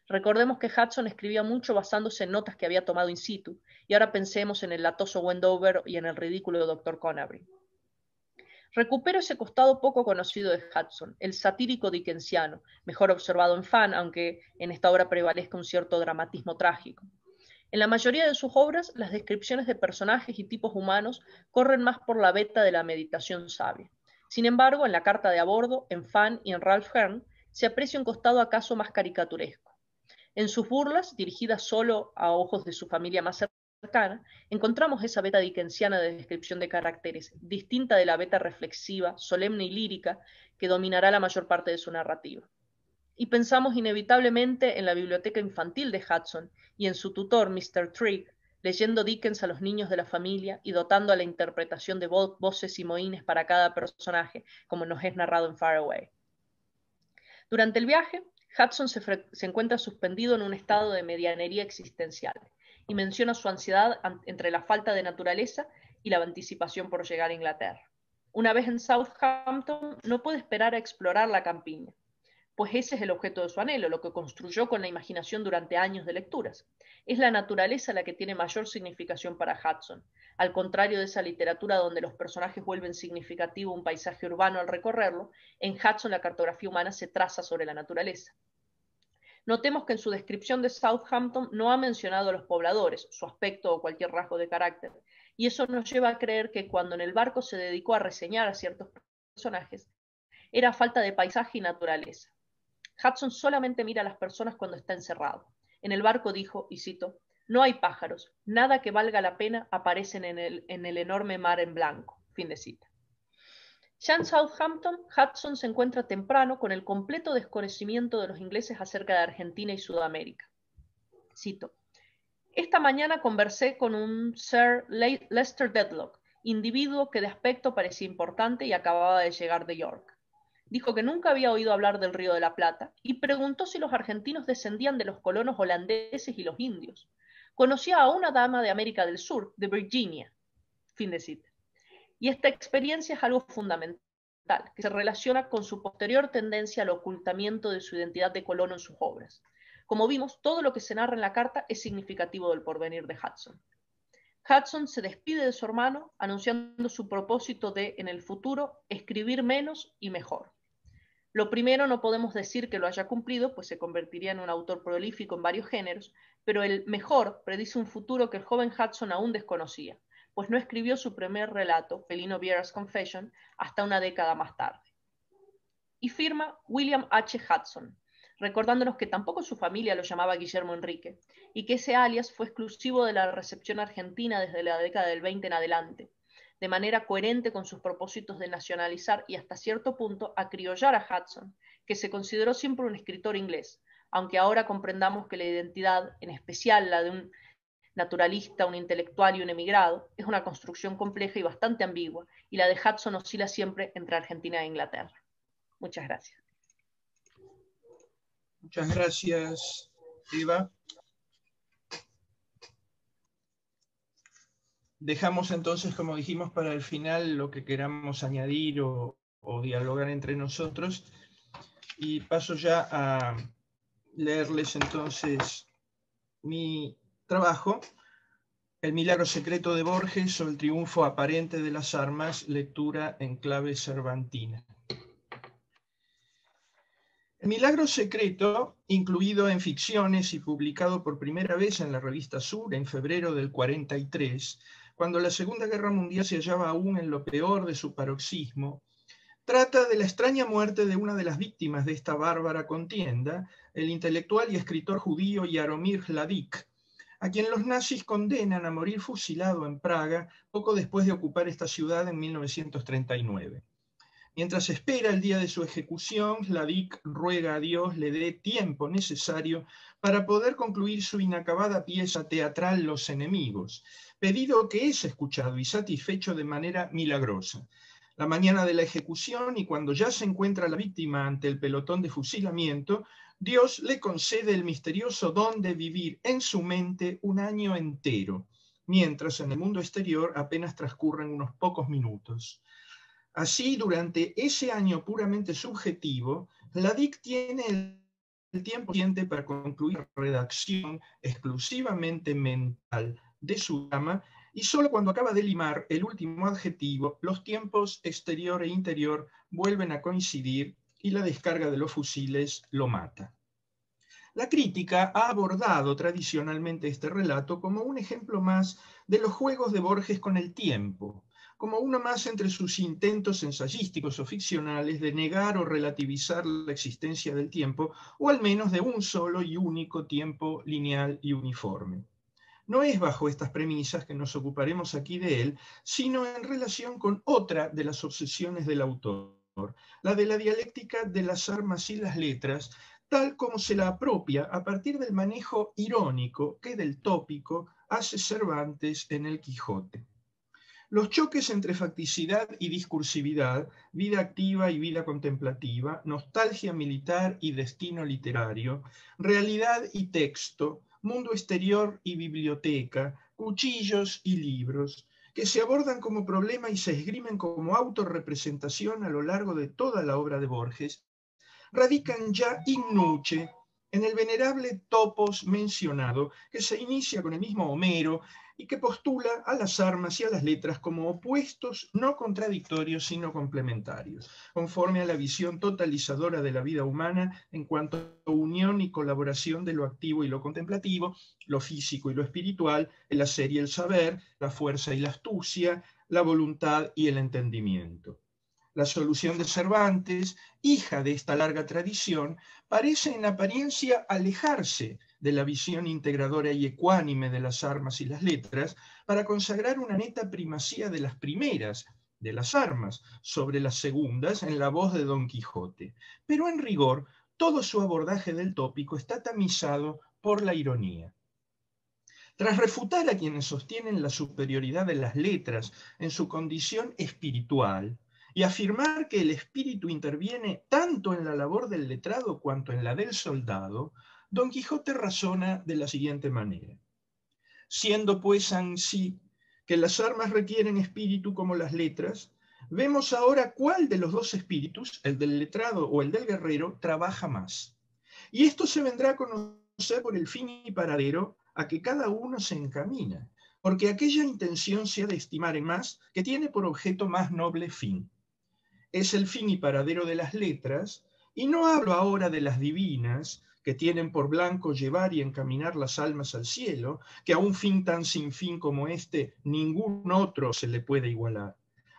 Recordemos que Hudson escribía mucho basándose en notas que había tomado in situ, y ahora pensemos en el latoso Wendover y en el ridículo Dr. Connery. Recupero ese costado poco conocido de Hudson, el satírico dickensiano, mejor observado en Fan, aunque en esta obra prevalezca un cierto dramatismo trágico. En la mayoría de sus obras, las descripciones de personajes y tipos humanos corren más por la veta de la meditación sabia. Sin embargo, en la carta de a bordo, en Fan y en Ralph Hearn, se aprecia un costado acaso más caricaturesco. En sus burlas, dirigidas solo a ojos de su familia más cercana, encontramos esa beta dickensiana de descripción de caracteres, distinta de la beta reflexiva, solemne y lírica, que dominará la mayor parte de su narrativa. Y pensamos inevitablemente en la biblioteca infantil de Hudson y en su tutor, Mr. Trigg, leyendo Dickens a los niños de la familia y dotando a la interpretación de voces y mohínes para cada personaje, como nos es narrado en Far Away. Durante el viaje, Hudson se encuentra suspendido en un estado de medianería existencial y menciona su ansiedad entre la falta de naturaleza y la anticipación por llegar a Inglaterra. Una vez en Southampton, no puede esperar a explorar la campiña, pues ese es el objeto de su anhelo, lo que construyó con la imaginación durante años de lecturas. Es la naturaleza la que tiene mayor significación para Hudson, al contrario de esa literatura donde los personajes vuelven significativo un paisaje urbano al recorrerlo. En Hudson la cartografía humana se traza sobre la naturaleza. Notemos que en su descripción de Southampton no ha mencionado a los pobladores, su aspecto o cualquier rasgo de carácter, y eso nos lleva a creer que cuando en el barco se dedicó a reseñar a ciertos personajes, era falta de paisaje y naturaleza. Hudson solamente mira a las personas cuando está encerrado. En el barco dijo, y cito, «No hay pájaros, nada que valga la pena aparecen en el enorme mar en blanco». Fin de cita. Ya en Southampton, Hudson se encuentra temprano con el completo desconocimiento de los ingleses acerca de Argentina y Sudamérica. Cito, «Esta mañana conversé con un Sir Lester Dedlock, individuo que de aspecto parecía importante y acababa de llegar de York. Dijo que nunca había oído hablar del Río de la Plata y preguntó si los argentinos descendían de los colonos holandeses y los indios. Conocía a una dama de América del Sur, de Virginia. Fin de cita. Y esta experiencia es algo fundamental, que se relaciona con su posterior tendencia al ocultamiento de su identidad de colono en sus obras. Como vimos, todo lo que se narra en la carta es significativo del porvenir de Hudson. Hudson se despide de su hermano, anunciando su propósito de, en el futuro, escribir menos y mejor. Lo primero no podemos decir que lo haya cumplido, pues se convertiría en un autor prolífico en varios géneros, pero el mejor predice un futuro que el joven Hudson aún desconocía, pues no escribió su primer relato, Felino Viera's Confession, hasta una década más tarde. Y firma William H. Hudson, recordándonos que tampoco su familia lo llamaba Guillermo Enrique, y que ese alias fue exclusivo de la recepción argentina desde la década del 20 en adelante, de manera coherente con sus propósitos de nacionalizar y hasta cierto punto acriollar a Hudson, que se consideró siempre un escritor inglés, aunque ahora comprendamos que la identidad, en especial la de un naturalista, un intelectual y un emigrado, es una construcción compleja y bastante ambigua, y la de Hudson oscila siempre entre Argentina e Inglaterra. Muchas gracias. Muchas gracias, Eva. Dejamos entonces, como dijimos, para el final lo que queramos añadir o dialogar entre nosotros. Y paso ya a leerles entonces mi trabajo, El milagro secreto de Borges o el triunfo aparente de las armas, lectura en clave cervantina. El milagro secreto, incluido en ficciones y publicado por primera vez en la revista Sur en febrero del 43, cuando la Segunda Guerra Mundial se hallaba aún en lo peor de su paroxismo, trata de la extraña muerte de una de las víctimas de esta bárbara contienda, el intelectual y escritor judío Jaromír Hladik, a quien los nazis condenan a morir fusilado en Praga poco después de ocupar esta ciudad en 1939. Mientras espera el día de su ejecución, Hladik ruega a Dios le dé tiempo necesario para poder concluir su inacabada pieza teatral Los enemigos, pedido que es escuchado y satisfecho de manera milagrosa. La mañana de la ejecución y cuando ya se encuentra la víctima ante el pelotón de fusilamiento, Dios le concede el misterioso don de vivir en su mente un año entero, mientras en el mundo exterior apenas transcurren unos pocos minutos. Así, durante ese año puramente subjetivo, Hladik tiene el tiempo suficiente para concluir la redacción exclusivamente mental de su drama, y solo cuando acaba de limar el último adjetivo, los tiempos exterior e interior vuelven a coincidir y la descarga de los fusiles lo mata. La crítica ha abordado tradicionalmente este relato como un ejemplo más de los juegos de Borges con el tiempo, como uno más entre sus intentos ensayísticos o ficcionales de negar o relativizar la existencia del tiempo, o al menos de un solo y único tiempo lineal y uniforme. No es bajo estas premisas que nos ocuparemos aquí de él, sino en relación con otra de las obsesiones del autor, la de la dialéctica de las armas y las letras, tal como se la apropia a partir del manejo irónico que del tópico hace Cervantes en el Quijote. Los choques entre facticidad y discursividad, vida activa y vida contemplativa, nostalgia militar y destino literario, realidad y texto, mundo exterior y biblioteca, cuchillos y libros, que se abordan como problema y se esgrimen como autorrepresentación a lo largo de toda la obra de Borges, radican ya in nuce en el venerable topos mencionado, que se inicia con el mismo Homero y que postula a las armas y a las letras como opuestos no contradictorios sino complementarios, conforme a la visión totalizadora de la vida humana en cuanto a unión y colaboración de lo activo y lo contemplativo, lo físico y lo espiritual, el hacer y el saber, la fuerza y la astucia, la voluntad y el entendimiento. La solución de Cervantes, hija de esta larga tradición, parece en apariencia alejarse de la visión integradora y ecuánime de las armas y las letras para consagrar una neta primacía de las primeras, de las armas, sobre las segundas en la voz de Don Quijote. Pero en rigor, todo su abordaje del tópico está tamizado por la ironía. Tras refutar a quienes sostienen la superioridad de las letras en su condición espiritual, y afirmar que el espíritu interviene tanto en la labor del letrado cuanto en la del soldado, Don Quijote razona de la siguiente manera. Siendo pues ansí que las armas requieren espíritu como las letras, vemos ahora cuál de los dos espíritus, el del letrado o el del guerrero, trabaja más. Y esto se vendrá a conocer por el fin y paradero a que cada uno se encamina, porque aquella intención se ha de estimar en más que tiene por objeto más noble fin. Es el fin y paradero de las letras, y no hablo ahora de las divinas, que tienen por blanco llevar y encaminar las almas al cielo, que a un fin tan sin fin como este ningún otro se le puede igualar.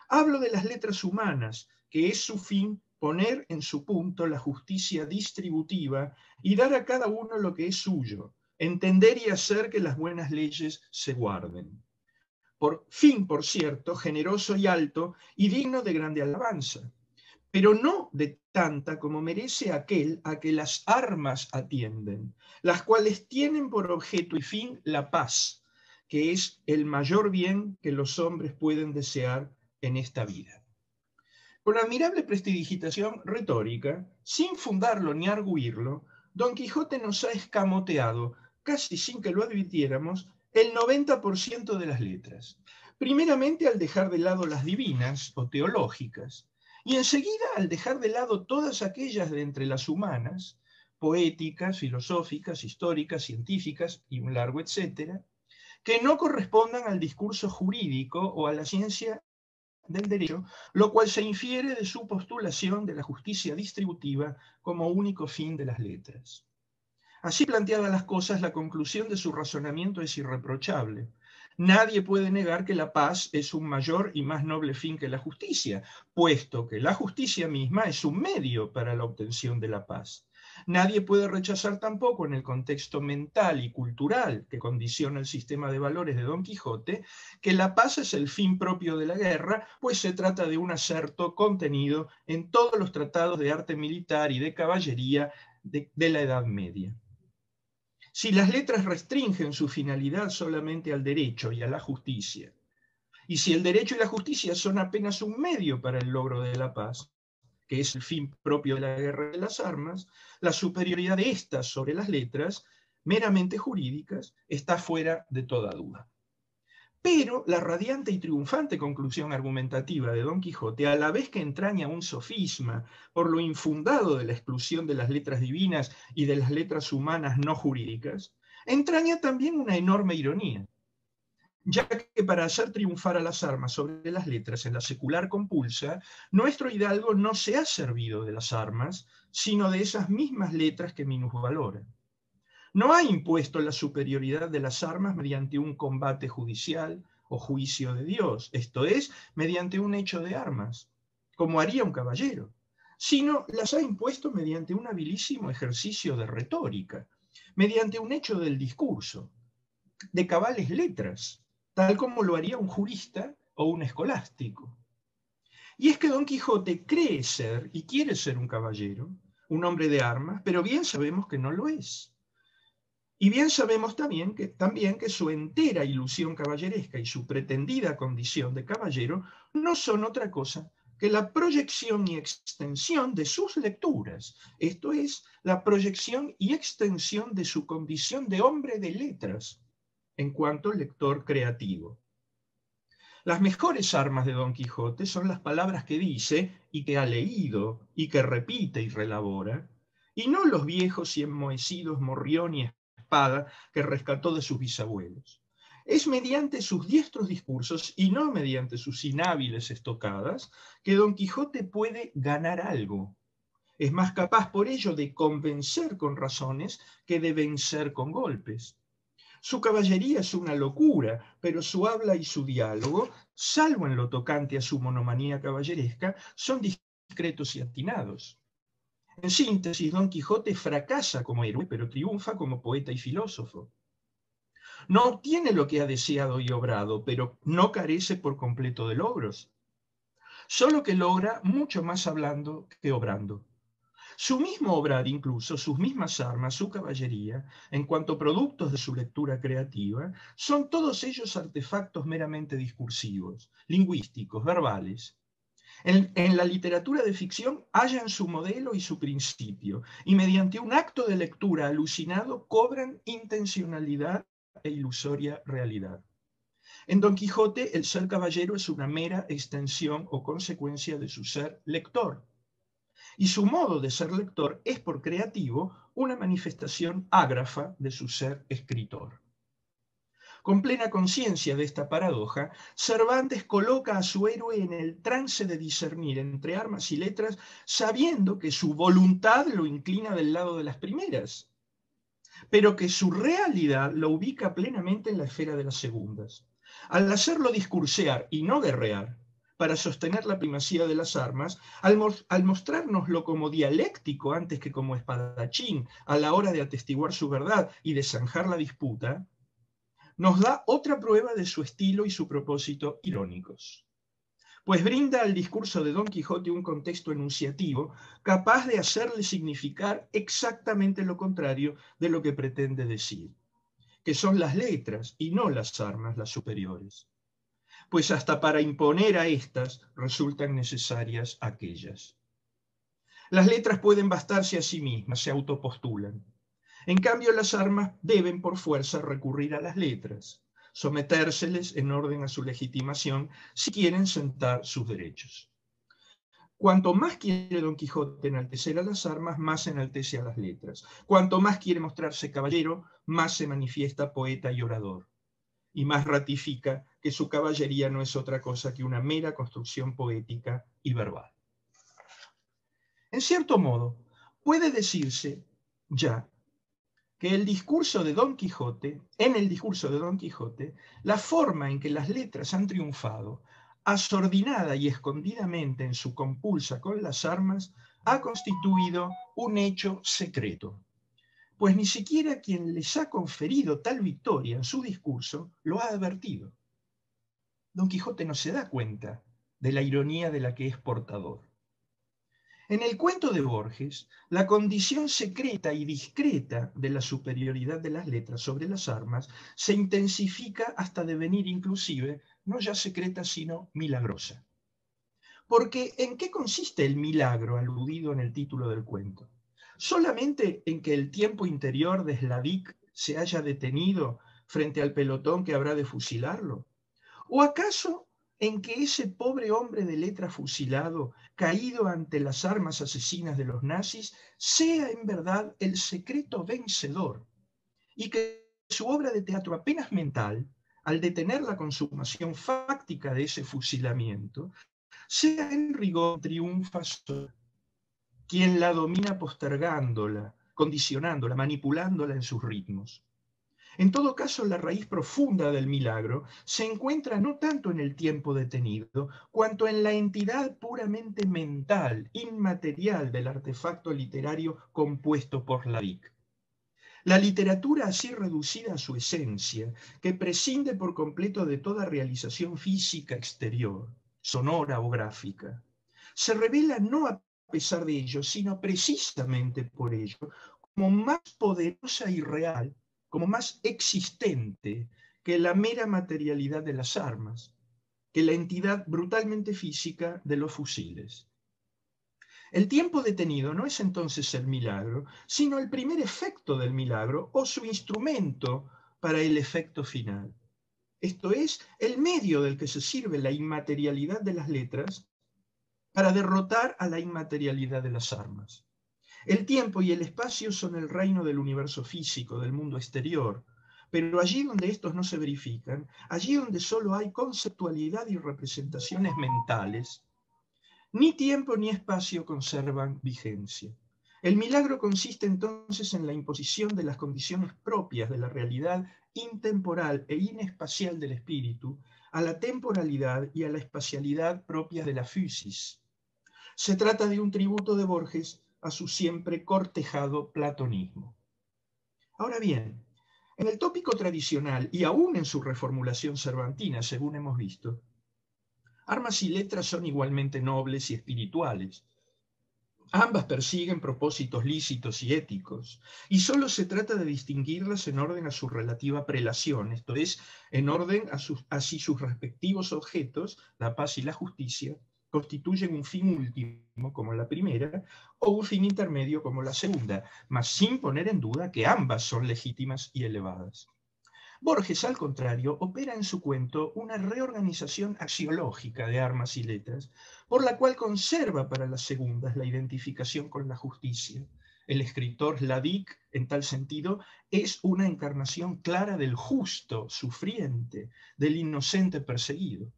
Hablo de las letras humanas, que es su fin poner en su punto la justicia distributiva y dar a cada uno lo que es suyo, entender y hacer que las buenas leyes se guarden. Por fin, por cierto, generoso y alto y digno de grande alabanza, pero no de tanta como merece aquel a que las armas atienden, las cuales tienen por objeto y fin la paz, que es el mayor bien que los hombres pueden desear en esta vida. Con admirable prestidigitación retórica, sin fundarlo ni arguirlo, Don Quijote nos ha escamoteado, casi sin que lo advirtiéramos, el 90% de las letras. Primeramente al dejar de lado las divinas o teológicas, y enseguida al dejar de lado todas aquellas de entre las humanas, poéticas, filosóficas, históricas, científicas y un largo etcétera, que no correspondan al discurso jurídico o a la ciencia del derecho, lo cual se infiere de su postulación de la justicia distributiva como único fin de las letras. Así planteadas las cosas, la conclusión de su razonamiento es irreprochable. Nadie puede negar que la paz es un mayor y más noble fin que la justicia, puesto que la justicia misma es un medio para la obtención de la paz. Nadie puede rechazar tampoco en el contexto mental y cultural que condiciona el sistema de valores de Don Quijote, que la paz es el fin propio de la guerra, pues se trata de un acerto contenido en todos los tratados de arte militar y de caballería de la Edad Media. Si las letras restringen su finalidad solamente al derecho y a la justicia, y si el derecho y la justicia son apenas un medio para el logro de la paz, que es el fin propio de la guerra de las armas, la superioridad de estas sobre las letras, meramente jurídicas, está fuera de toda duda. Pero la radiante y triunfante conclusión argumentativa de Don Quijote, a la vez que entraña un sofisma por lo infundado de la exclusión de las letras divinas y de las letras humanas no jurídicas, entraña también una enorme ironía, ya que para hacer triunfar a las armas sobre las letras en la secular compulsa, nuestro hidalgo no se ha servido de las armas, sino de esas mismas letras que minusvalora. No ha impuesto la superioridad de las armas mediante un combate judicial o juicio de Dios, esto es, mediante un hecho de armas, como haría un caballero, sino las ha impuesto mediante un habilísimo ejercicio de retórica, mediante un hecho del discurso, de cabales letras, tal como lo haría un jurista o un escolástico. Y es que Don Quijote cree ser y quiere ser un caballero, un hombre de armas, pero bien sabemos que no lo es. Y bien sabemos también que su entera ilusión caballeresca y su pretendida condición de caballero no son otra cosa que la proyección y extensión de sus lecturas, esto es, la proyección y extensión de su condición de hombre de letras en cuanto lector creativo. Las mejores armas de Don Quijote son las palabras que dice y que ha leído y que repite y relabora, y no los viejos y enmohecidos morrión y espada que rescató de sus bisabuelos. Es mediante sus diestros discursos y no mediante sus inhábiles estocadas que Don Quijote puede ganar algo. Es más capaz por ello de convencer con razones que de vencer con golpes. Su caballería es una locura, pero su habla y su diálogo, salvo en lo tocante a su monomanía caballeresca, son discretos y atinados. En síntesis, Don Quijote fracasa como héroe, pero triunfa como poeta y filósofo. No obtiene lo que ha deseado y obrado, pero no carece por completo de logros. Solo que logra mucho más hablando que obrando. Su mismo obrar, incluso sus mismas armas, su caballería, en cuanto productos de su lectura creativa, son todos ellos artefactos meramente discursivos, lingüísticos, verbales. En la literatura de ficción hallan su modelo y su principio, y mediante un acto de lectura alucinado cobran intencionalidad e ilusoria realidad. En Don Quijote, el ser caballero es una mera extensión o consecuencia de su ser lector. Y su modo de ser lector es, por creativo, una manifestación ágrafa de su ser escritor. Con plena conciencia de esta paradoja, Cervantes coloca a su héroe en el trance de discernir entre armas y letras, sabiendo que su voluntad lo inclina del lado de las primeras, pero que su realidad lo ubica plenamente en la esfera de las segundas. Al hacerlo discursear y no guerrear, para sostener la primacía de las armas, al mostrárnoslo como dialéctico antes que como espadachín a la hora de atestiguar su verdad y de zanjar la disputa, nos da otra prueba de su estilo y su propósito irónicos. Pues brinda al discurso de Don Quijote un contexto enunciativo capaz de hacerle significar exactamente lo contrario de lo que pretende decir, que son las letras y no las armas las superiores. Pues hasta para imponer a estas resultan necesarias aquellas. Las letras pueden bastarse a sí mismas, se autopostulan. En cambio, las armas deben por fuerza recurrir a las letras, sometérseles en orden a su legitimación si quieren sentar sus derechos. Cuanto más quiere Don Quijote enaltecer a las armas, más enaltece a las letras. Cuanto más quiere mostrarse caballero, más se manifiesta poeta y orador. Y más ratifica que su caballería no es otra cosa que una mera construcción poética y verbal. En cierto modo, puede decirse ya que en el discurso de Don Quijote, la forma en que las letras han triunfado, asordinada y escondidamente en su compulsa con las armas, ha constituido un hecho secreto, pues ni siquiera quien les ha conferido tal victoria en su discurso lo ha advertido. Don Quijote no se da cuenta de la ironía de la que es portador. En el cuento de Borges, la condición secreta y discreta de la superioridad de las letras sobre las armas se intensifica hasta devenir inclusive no ya secreta sino milagrosa. Porque ¿en qué consiste el milagro aludido en el título del cuento? ¿Solamente en que el tiempo interior de Slavik se haya detenido frente al pelotón que habrá de fusilarlo? ¿O acaso en que ese pobre hombre de letra fusilado, caído ante las armas asesinas de los nazis, sea en verdad el secreto vencedor, y que su obra de teatro apenas mental, al detener la consumación fáctica de ese fusilamiento, sea en rigor triunfa sola, quien la domina postergándola, condicionándola, manipulándola en sus ritmos? En todo caso, la raíz profunda del milagro se encuentra no tanto en el tiempo detenido, cuanto en la entidad puramente mental, inmaterial del artefacto literario compuesto por Slavik. La literatura así reducida a su esencia, que prescinde por completo de toda realización física exterior, sonora o gráfica, se revela no a pesar de ello, sino precisamente por ello, como más poderosa y real, como más existente que la mera materialidad de las armas, que la entidad brutalmente física de los fusiles. El tiempo detenido no es entonces el milagro, sino el primer efecto del milagro o su instrumento para el efecto final. Esto es, el medio del que se sirve la inmaterialidad de las letras para derrotar a la inmaterialidad de las armas. El tiempo y el espacio son el reino del universo físico, del mundo exterior, pero allí donde estos no se verifican, allí donde solo hay conceptualidad y representaciones mentales, ni tiempo ni espacio conservan vigencia. El milagro consiste entonces en la imposición de las condiciones propias de la realidad intemporal e inespacial del espíritu a la temporalidad y a la espacialidad propias de la physis. Se trata de un tributo de Borges a su siempre cortejado platonismo. Ahora bien, en el tópico tradicional y aún en su reformulación cervantina, según hemos visto, armas y letras son igualmente nobles y espirituales. Ambas persiguen propósitos lícitos y éticos, y solo se trata de distinguirlas en orden a su relativa prelación, esto es, en orden a si sus respectivos objetos, la paz y la justicia, constituyen un fin último como la primera o un fin intermedio como la segunda, mas sin poner en duda que ambas son legítimas y elevadas. Borges, al contrario, opera en su cuento una reorganización axiológica de armas y letras, por la cual conserva para las segundas la identificación con la justicia. El escritor Hladic, en tal sentido, es una encarnación clara del justo sufriente, del inocente perseguido.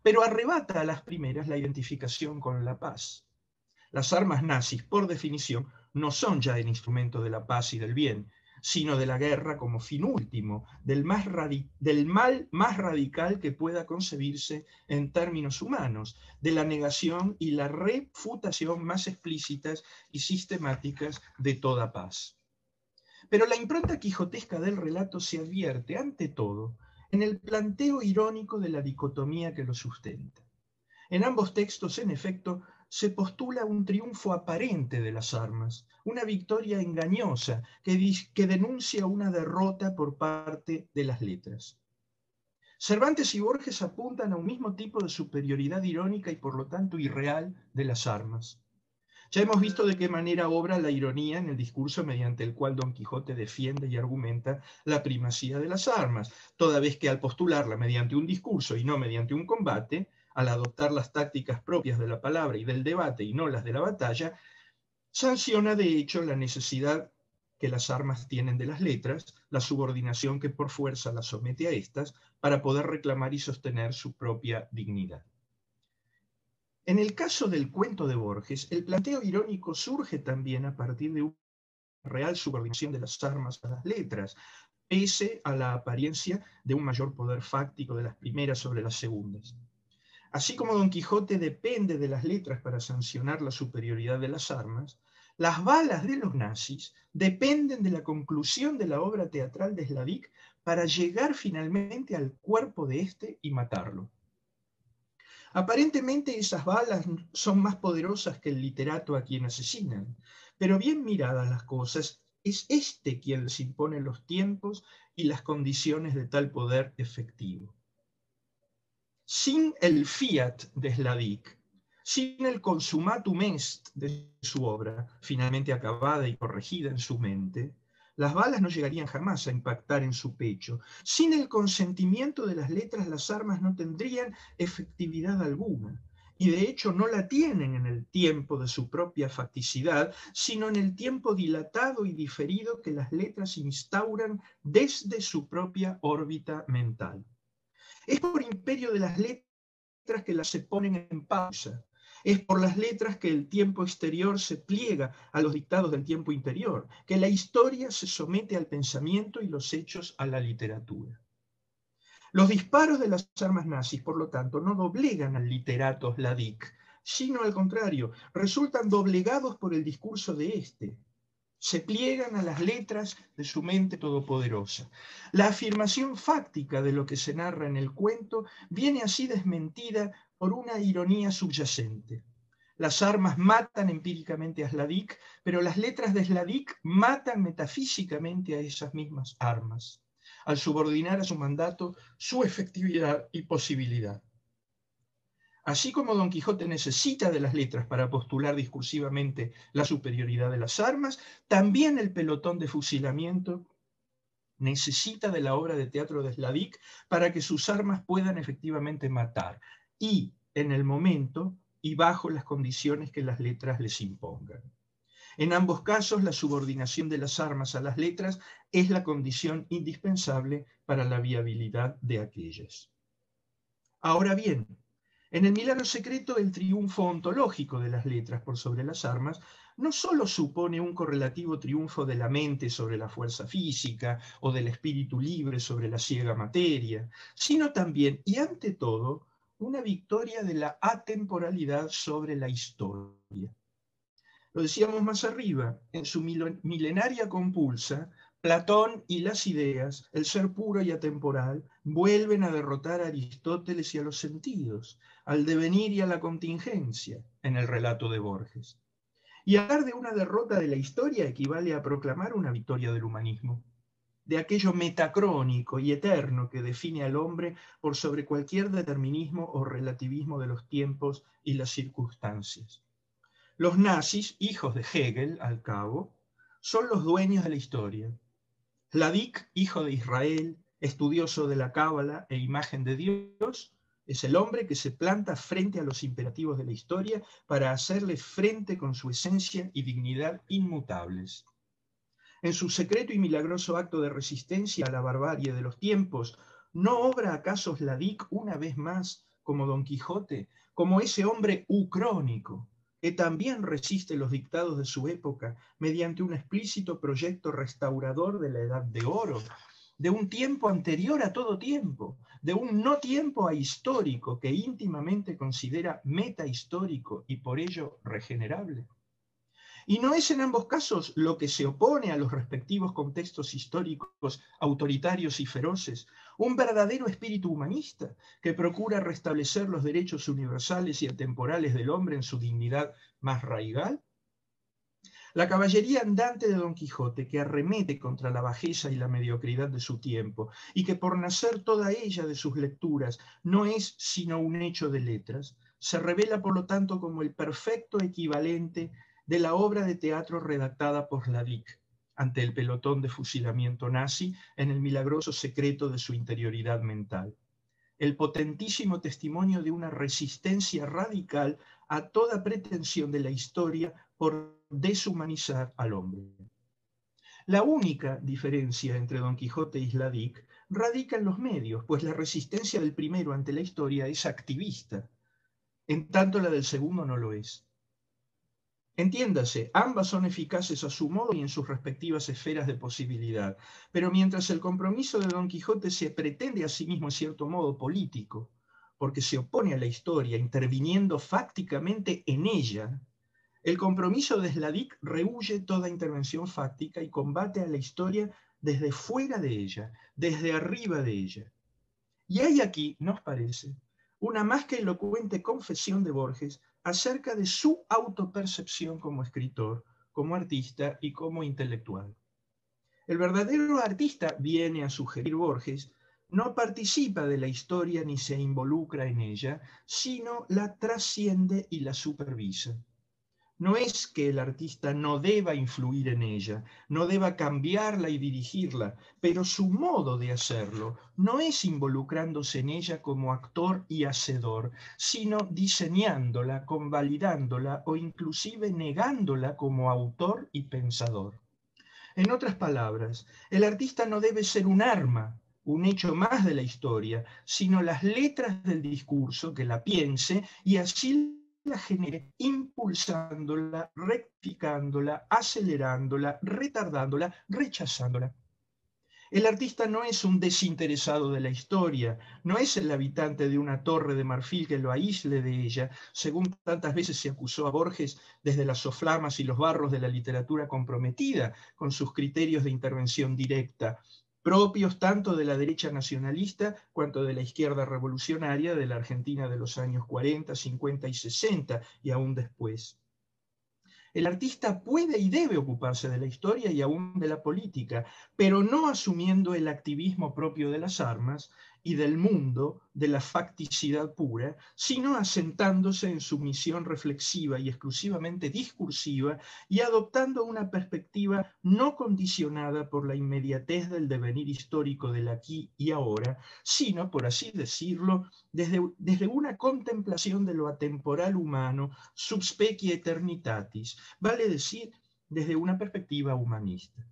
Pero arrebata a las primeras la identificación con la paz. Las armas nazis, por definición, no son ya el instrumento de la paz y del bien, sino de la guerra como fin último, del mal más radical que pueda concebirse en términos humanos, de la negación y la refutación más explícitas y sistemáticas de toda paz. Pero la impronta quijotesca del relato se advierte, ante todo, en el planteo irónico de la dicotomía que lo sustenta. En ambos textos, en efecto, se postula un triunfo aparente de las armas, una victoria engañosa que denuncia una derrota por parte de las letras. Cervantes y Borges apuntan a un mismo tipo de superioridad irónica y por lo tanto irreal de las armas. Ya hemos visto de qué manera obra la ironía en el discurso mediante el cual Don Quijote defiende y argumenta la primacía de las armas, toda vez que al postularla mediante un discurso y no mediante un combate, al adoptar las tácticas propias de la palabra y del debate y no las de la batalla, sanciona de hecho la necesidad que las armas tienen de las letras, la subordinación que por fuerza las somete a estas, para poder reclamar y sostener su propia dignidad. En el caso del cuento de Borges, el planteo irónico surge también a partir de una real subordinación de las armas a las letras, pese a la apariencia de un mayor poder fáctico de las primeras sobre las segundas. Así como Don Quijote depende de las letras para sancionar la superioridad de las armas, las balas de los nazis dependen de la conclusión de la obra teatral de Hladic para llegar finalmente al cuerpo de éste y matarlo. Aparentemente esas balas son más poderosas que el literato a quien asesinan, pero bien miradas las cosas, es éste quien les impone los tiempos y las condiciones de tal poder efectivo. Sin el fiat de Hladic, sin el consummatum est de su obra, finalmente acabada y corregida en su mente, las balas no llegarían jamás a impactar en su pecho. Sin el consentimiento de las letras, las armas no tendrían efectividad alguna. Y de hecho no la tienen en el tiempo de su propia facticidad, sino en el tiempo dilatado y diferido que las letras instauran desde su propia órbita mental. Es por imperio de las letras que las se ponen en pausa. Es por las letras que el tiempo exterior se pliega a los dictados del tiempo interior, que la historia se somete al pensamiento y los hechos a la literatura. Los disparos de las armas nazis, por lo tanto, no doblegan al literato Hladic, sino al contrario, resultan doblegados por el discurso de éste. Se pliegan a las letras de su mente todopoderosa. La afirmación fáctica de lo que se narra en el cuento viene así desmentida por una ironía subyacente. Las armas matan empíricamente a Hladic, pero las letras de Hladic matan metafísicamente a esas mismas armas, al subordinar a su mandato su efectividad y posibilidad. Así como Don Quijote necesita de las letras para postular discursivamente la superioridad de las armas, también el pelotón de fusilamiento necesita de la obra de teatro de Hladic para que sus armas puedan efectivamente matar, y en el momento y bajo las condiciones que las letras les impongan. En ambos casos, la subordinación de las armas a las letras es la condición indispensable para la viabilidad de aquellas. Ahora bien, en el Milagro Secreto, el triunfo ontológico de las letras por sobre las armas no solo supone un correlativo triunfo de la mente sobre la fuerza física o del espíritu libre sobre la ciega materia, sino también, y ante todo, una victoria de la atemporalidad sobre la historia. Lo decíamos más arriba, en su milenaria compulsa, Platón y las ideas, el ser puro y atemporal, vuelven a derrotar a Aristóteles y a los sentidos, al devenir y a la contingencia, en el relato de Borges. Y hablar de una derrota de la historia equivale a proclamar una victoria del humanismo, de aquello metacrónico y eterno que define al hombre por sobre cualquier determinismo o relativismo de los tiempos y las circunstancias. Los nazis, hijos de Hegel, al cabo, son los dueños de la historia. Hladik, hijo de Israel, estudioso de la Cábala e imagen de Dios, es el hombre que se planta frente a los imperativos de la historia para hacerle frente con su esencia y dignidad inmutables. En su secreto y milagroso acto de resistencia a la barbarie de los tiempos, ¿no obra acaso Hladik una vez más como Don Quijote, como ese hombre ucrónico, que también resiste los dictados de su época mediante un explícito proyecto restaurador de la Edad de Oro, de un tiempo anterior a todo tiempo, de un no tiempo ahistórico que íntimamente considera metahistórico y por ello regenerable? ¿Y no es en ambos casos lo que se opone a los respectivos contextos históricos autoritarios y feroces un verdadero espíritu humanista que procura restablecer los derechos universales y atemporales del hombre en su dignidad más raigal? La caballería andante de Don Quijote, que arremete contra la bajeza y la mediocridad de su tiempo, y que por nacer toda ella de sus lecturas no es sino un hecho de letras, se revela por lo tanto como el perfecto equivalente de la obra de teatro redactada por Hladik ante el pelotón de fusilamiento nazi en el milagroso secreto de su interioridad mental. El potentísimo testimonio de una resistencia radical a toda pretensión de la historia por deshumanizar al hombre. La única diferencia entre Don Quijote y Hladik radica en los medios, pues la resistencia del primero ante la historia es activista, en tanto la del segundo no lo es. Entiéndase, ambas son eficaces a su modo y en sus respectivas esferas de posibilidad, pero mientras el compromiso de Don Quijote se pretende a sí mismo en cierto modo político, porque se opone a la historia, interviniendo fácticamente en ella, el compromiso de Hladik rehúye toda intervención fáctica y combate a la historia desde fuera de ella, desde arriba de ella. Y hay aquí, nos parece, una más que elocuente confesión de Borges acerca de su autopercepción como escritor, como artista y como intelectual. El verdadero artista, viene a sugerir Borges, no participa de la historia ni se involucra en ella, sino la trasciende y la supervisa. No es que el artista no deba influir en ella, no deba cambiarla y dirigirla, pero su modo de hacerlo no es involucrándose en ella como actor y hacedor, sino diseñándola, convalidándola o inclusive negándola como autor y pensador. En otras palabras, el artista no debe ser un arma, un hecho más de la historia, sino las letras del discurso que la piense y así la genere, impulsándola, rectificándola, acelerándola, retardándola, rechazándola. El artista no es un desinteresado de la historia, no es el habitante de una torre de marfil que lo aísle de ella, según tantas veces se acusó a Borges desde las soflamas y los barros de la literatura comprometida con sus criterios de intervención directa, propios tanto de la derecha nacionalista cuanto de la izquierda revolucionaria de la Argentina de los años 40, 50 y 60 y aún después. El artista puede y debe ocuparse de la historia y aún de la política, pero no asumiendo el activismo propio de las armas y del mundo, de la facticidad pura, sino asentándose en su misión reflexiva y exclusivamente discursiva y adoptando una perspectiva no condicionada por la inmediatez del devenir histórico del aquí y ahora, sino, por así decirlo, desde una contemplación de lo atemporal humano, sub specie eternitatis, vale decir, desde una perspectiva humanista.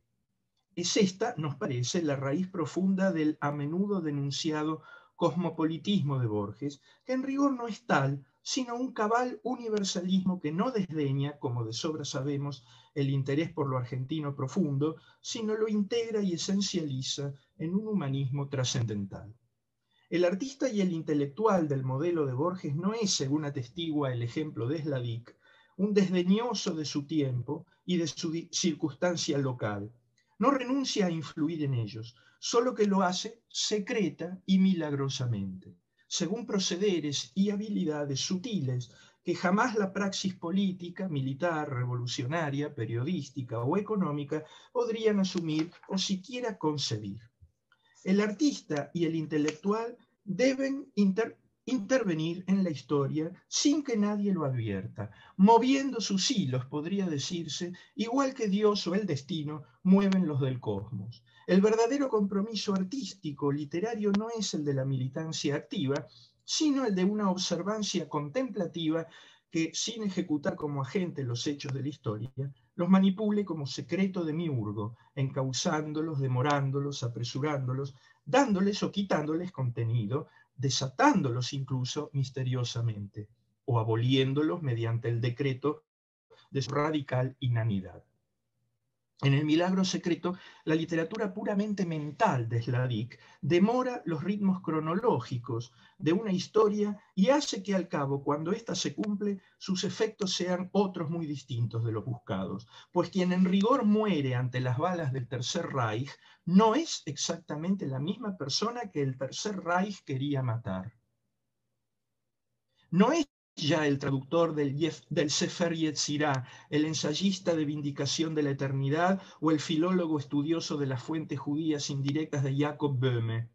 Es esta, nos parece, la raíz profunda del a menudo denunciado cosmopolitismo de Borges, que en rigor no es tal, sino un cabal universalismo que no desdeña, como de sobra sabemos, el interés por lo argentino profundo, sino lo integra y esencializa en un humanismo trascendental. El artista y el intelectual del modelo de Borges no es, según atestigua el ejemplo de Hladik, un desdeñoso de su tiempo y de su circunstancia local. No renuncia a influir en ellos, solo que lo hace secreta y milagrosamente, según procederes y habilidades sutiles que jamás la praxis política, militar, revolucionaria, periodística o económica podrían asumir o siquiera concebir. El artista y el intelectual deben intervenir en la historia sin que nadie lo advierta, moviendo sus hilos, podría decirse, igual que Dios o el destino mueven los del cosmos. El verdadero compromiso artístico, literario, no es el de la militancia activa, sino el de una observancia contemplativa que, sin ejecutar como agente los hechos de la historia, los manipule como secreto demiurgo, encauzándolos, demorándolos, apresurándolos, dándoles o quitándoles contenido, desatándolos incluso misteriosamente, o aboliéndolos mediante el decreto de su radical inanidad. En El milagro secreto, la literatura puramente mental de Slavic demora los ritmos cronológicos de una historia y hace que al cabo, cuando ésta se cumple, sus efectos sean otros muy distintos de los buscados, pues quien en rigor muere ante las balas del Tercer Reich no es exactamente la misma persona que el Tercer Reich quería matar. No es ya el traductor del Sefer Yetzirah, el ensayista de vindicación de la eternidad o el filólogo estudioso de las fuentes judías indirectas de Jacob Böhme.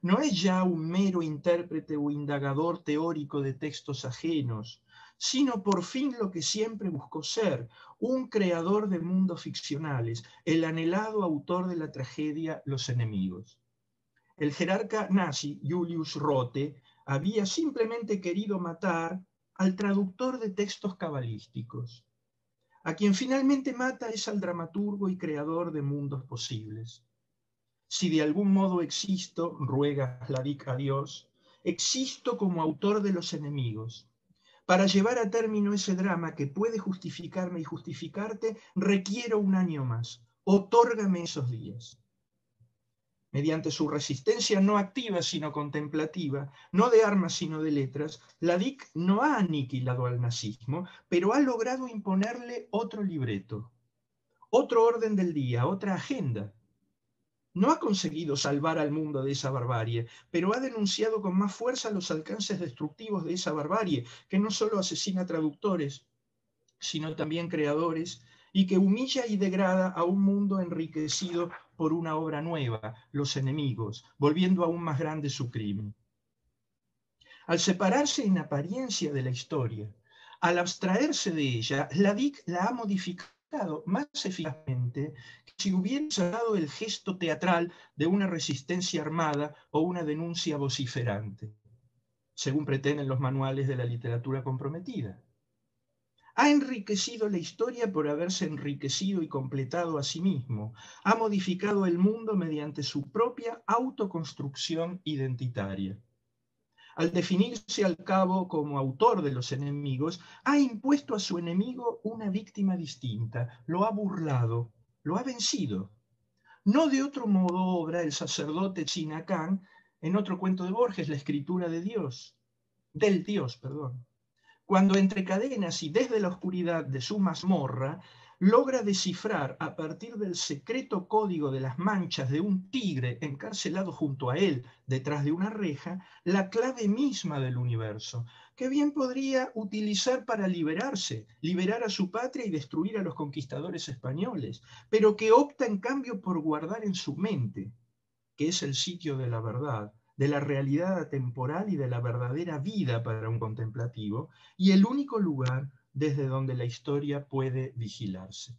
No es ya un mero intérprete o indagador teórico de textos ajenos, sino por fin lo que siempre buscó ser, un creador de mundos ficcionales, el anhelado autor de la tragedia Los enemigos. El jerarca nazi Julius Rote había simplemente querido matar al traductor de textos cabalísticos. A quien finalmente mata es al dramaturgo y creador de mundos posibles. Si de algún modo existo, ruega Slavic a Dios, existo como autor de Los enemigos. Para llevar a término ese drama que puede justificarme y justificarte, requiero un año más. Otórgame esos días. Mediante su resistencia no activa sino contemplativa, no de armas sino de letras, Ladik no ha aniquilado al nazismo, pero ha logrado imponerle otro libreto, otro orden del día, otra agenda. No ha conseguido salvar al mundo de esa barbarie, pero ha denunciado con más fuerza los alcances destructivos de esa barbarie, que no solo asesina traductores, sino también creadores, y que humilla y degrada a un mundo enriquecido por una obra nueva, Los enemigos, volviendo aún más grande su crimen. Al separarse en apariencia de la historia, al abstraerse de ella, Slavic la ha modificado más eficazmente que si hubiera usado el gesto teatral de una resistencia armada o una denuncia vociferante, según pretenden los manuales de la literatura comprometida. Ha enriquecido la historia por haberse enriquecido y completado a sí mismo. Ha modificado el mundo mediante su propia autoconstrucción identitaria. Al definirse al cabo como autor de Los enemigos, ha impuesto a su enemigo una víctima distinta, lo ha burlado, lo ha vencido. No de otro modo obra el sacerdote Chinacán en otro cuento de Borges, La escritura de Dios, del Dios, perdón. Cuando entre cadenas y desde la oscuridad de su mazmorra, logra descifrar a partir del secreto código de las manchas de un tigre encarcelado junto a él detrás de una reja, la clave misma del universo, que bien podría utilizar para liberarse, liberar a su patria y destruir a los conquistadores españoles, pero que opta en cambio por guardar en su mente, que es el sitio de la verdad, de la realidad atemporal y de la verdadera vida para un contemplativo, y el único lugar desde donde la historia puede vigilarse.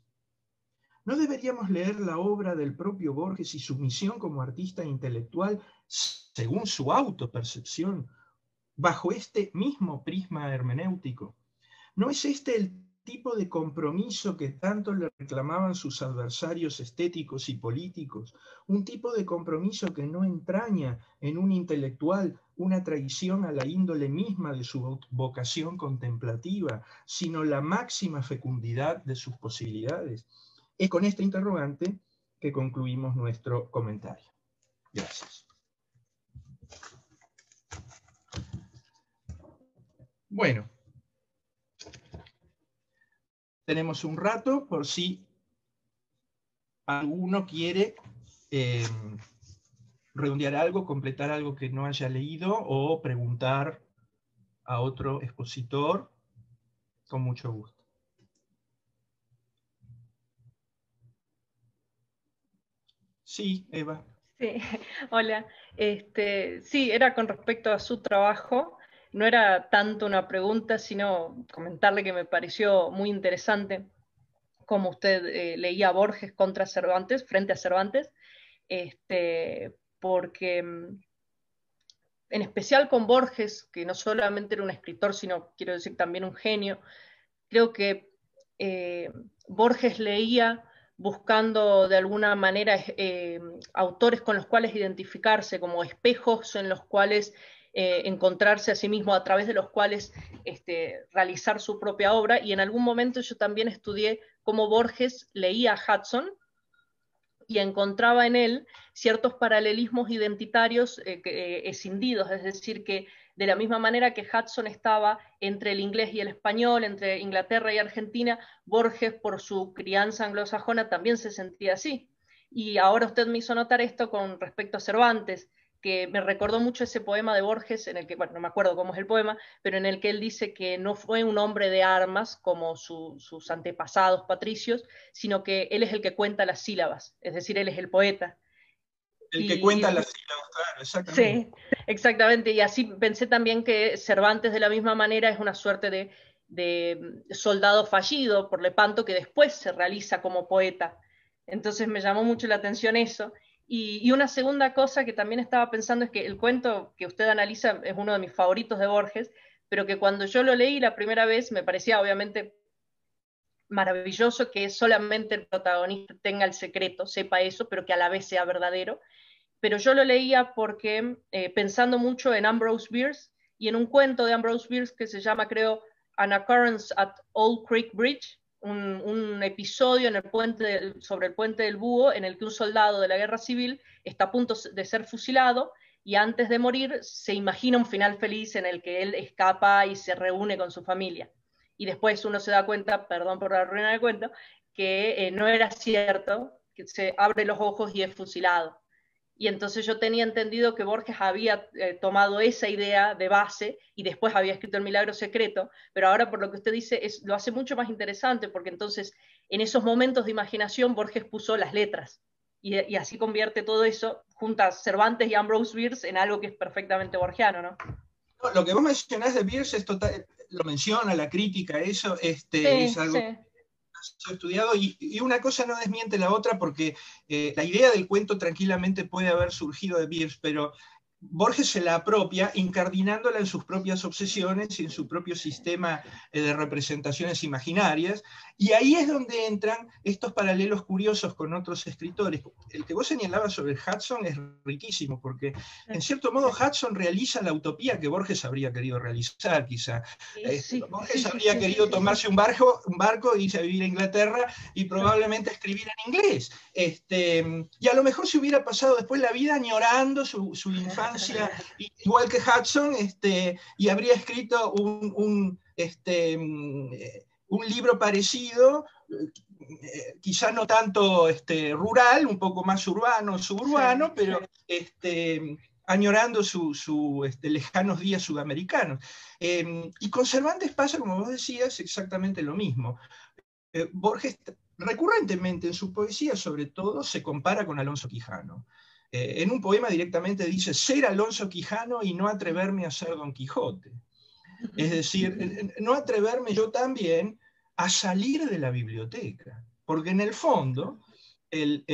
¿No deberíamos leer la obra del propio Borges y su misión como artista intelectual según su autopercepción, bajo este mismo prisma hermenéutico? ¿No es este el tipo de compromiso que tanto le reclamaban sus adversarios estéticos y políticos? Un tipo de compromiso que no entraña en un intelectual una traición a la índole misma de su vocación contemplativa, sino la máxima fecundidad de sus posibilidades. Es con esta interrogante que concluimos nuestro comentario. Gracias. Bueno. Tenemos un rato por si alguno quiere redondear algo, completar algo que no haya leído o preguntar a otro expositor, con mucho gusto. Sí, Eva. Sí, hola. Sí, era con respecto a su trabajo. no era tanto una pregunta, sino comentarle que me pareció muy interesante cómo usted leía a Borges contra Cervantes, frente a Cervantes, porque en especial con Borges, que no solamente era un escritor, sino quiero decir también un genio, creo que Borges leía buscando de alguna manera autores con los cuales identificarse, como espejos en los cuales encontrarse a sí mismo, a través de los cuales realizar su propia obra. Y en algún momento yo también estudié cómo Borges leía a Hudson y encontraba en él ciertos paralelismos identitarios escindidos, es decir, que de la misma manera que Hudson estaba entre el inglés y el español, entre Inglaterra y Argentina, Borges, por su crianza anglosajona, también se sentía así. Y ahora usted me hizo notar esto con respecto a Cervantes, que me recordó mucho ese poema de Borges, en el que, bueno, no me acuerdo cómo es el poema, pero en el que él dice que no fue un hombre de armas como sus antepasados patricios, sino que él es el que cuenta las sílabas, es decir, él es el poeta. El que cuenta las sílabas, claro, exactamente. Sí, exactamente. Y así pensé también que Cervantes de la misma manera es una suerte de soldado fallido por Lepanto que después se realiza como poeta. Entonces me llamó mucho la atención eso. Y una segunda cosa que también estaba pensando es que el cuento que usted analiza es uno de mis favoritos de Borges, pero que cuando yo lo leí la primera vez me parecía obviamente maravilloso que solamente el protagonista tenga el secreto, sepa eso, pero que a la vez sea verdadero. Pero yo lo leía porque pensando mucho en Ambrose Bierce y en un cuento de Ambrose Bierce que se llama, creo, An Occurrence at Old Creek Bridge, un episodio en el sobre el puente del Búho en el que un soldado de la guerra civil está a punto de ser fusilado y antes de morir se imagina un final feliz en el que él escapa y se reúne con su familia. Y después uno se da cuenta, perdón por la ruina del cuento, que no era cierto, que se abre los ojos y es fusilado. Y entonces yo tenía entendido que Borges había tomado esa idea de base y después había escrito El Milagro Secreto, pero ahora por lo que usted dice lo hace mucho más interesante, porque entonces en esos momentos de imaginación Borges puso las letras y así convierte todo eso, junta Cervantes y Ambrose Bierce, en algo que es perfectamente borgiano, ¿no? No, lo que vos mencionás de Bierce es total, lo menciona, la crítica, eso Sí, es algo sí. estudiado, y una cosa no desmiente la otra, porque la idea del cuento tranquilamente puede haber surgido de Bierce, pero Borges se la apropia incardinándola en sus propias obsesiones y en su propio sistema de representaciones imaginarias, y ahí es donde entran estos paralelos curiosos con otros escritores. El que vos señalabas sobre Hudson es riquísimo, porque en cierto modo Hudson realiza la utopía que Borges habría querido realizar, quizá. Sí, Borges habría querido tomarse un barco e irse a vivir a Inglaterra y probablemente escribir en inglés. Y a lo mejor se hubiera pasado después la vida añorando su infancia, igual que Hudson, y habría escrito un libro parecido, quizá no tanto rural, un poco más urbano, suburbano, sí, pero añorando sus lejanos días sudamericanos. Y con Cervantes pasa, como vos decías, exactamente lo mismo. Borges recurrentemente en su poesía, sobre todo, se compara con Alonso Quijano. En un poema directamente dice: ser Alonso Quijano y no atreverme a ser Don Quijote. Es decir, no atreverme yo también a salir de la biblioteca, porque en el fondo el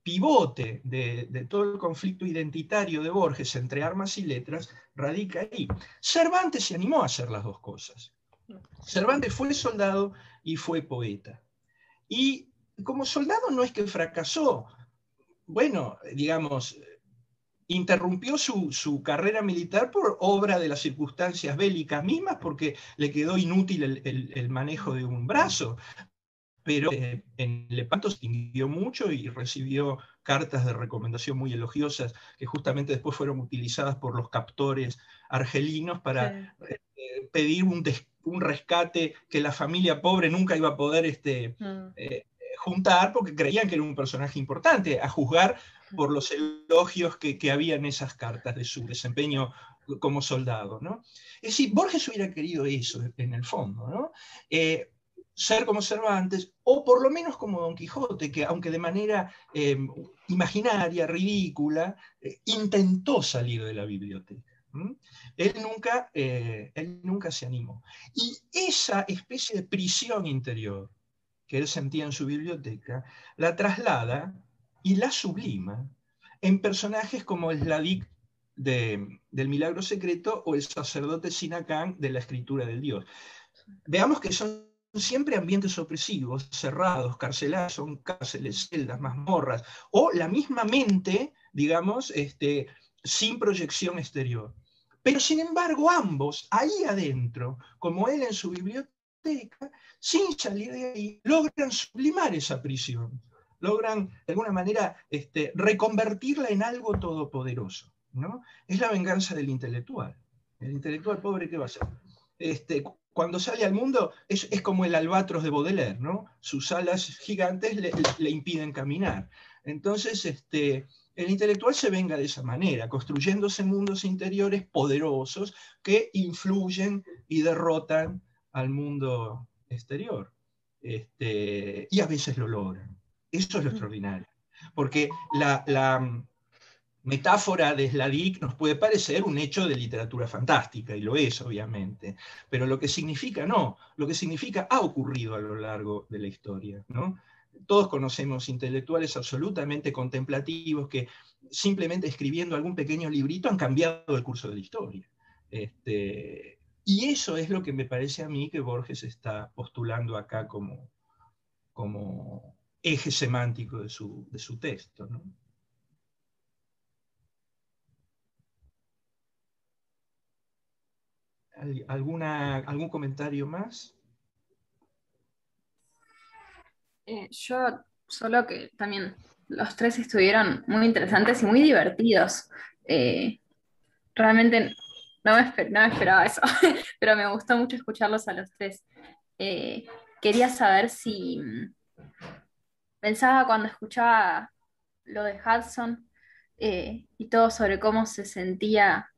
pivote de todo el conflicto identitario de Borges entre armas y letras radica ahí. Cervantes se animó a hacer las dos cosas. Cervantes fue soldado y fue poeta. Y como soldado no es que fracasó, bueno, digamos, interrumpió su carrera militar por obra de las circunstancias bélicas mismas, porque le quedó inútil el manejo de un brazo. Pero en Lepanto se distinguió mucho y recibió cartas de recomendación muy elogiosas, que justamente después fueron utilizadas por los captores argelinos para pedir un rescate que la familia pobre nunca iba a poder juntar, porque creían que era un personaje importante, a juzgar por los elogios que había en esas cartas de su desempeño como soldado, ¿no? Es decir, Borges hubiera querido eso en el fondo, ¿no? Ser como Cervantes, o por lo menos como Don Quijote, que aunque de manera imaginaria, ridícula, intentó salir de la biblioteca. Él nunca se animó. Y esa especie de prisión interior que él sentía en su biblioteca, la traslada y la sublima en personajes como el Sladik del Milagro Secreto o el sacerdote Sinacán de la Escritura del Dios. Veamos que son siempre ambientes opresivos, cerrados, carcelados, son cárceles, celdas, mazmorras, o la misma mente, digamos, sin proyección exterior. Pero sin embargo, ambos, ahí adentro, como él en su biblioteca, sin salir de ahí, logran sublimar esa prisión, logran de alguna manera reconvertirla en algo todopoderoso, ¿no? Es la venganza del intelectual. El intelectual pobre, ¿qué va a hacer? Cuando sale al mundo es como el albatros de Baudelaire, ¿no? Sus alas gigantes le impiden caminar. Entonces, el intelectual se venga de esa manera, construyéndose mundos interiores poderosos que influyen y derrotan al mundo exterior. Y a veces lo logran. Eso es lo extraordinario. Porque la metáfora de Sladik nos puede parecer un hecho de literatura fantástica, y lo es, obviamente, pero lo que significa no, lo que significa ha ocurrido a lo largo de la historia, ¿no? Todos conocemos intelectuales absolutamente contemplativos que simplemente escribiendo algún pequeño librito han cambiado el curso de la historia. Y eso es lo que me parece a mí que Borges está postulando acá como eje semántico de su texto, ¿no? ¿Algún comentario más? Yo solo que también los tres estuvieron muy interesantes y muy divertidos. Realmente no me esperaba eso, pero me gustó mucho escucharlos a los tres. Quería saber si pensaba cuando escuchaba lo de Hudson y todo sobre cómo se sentía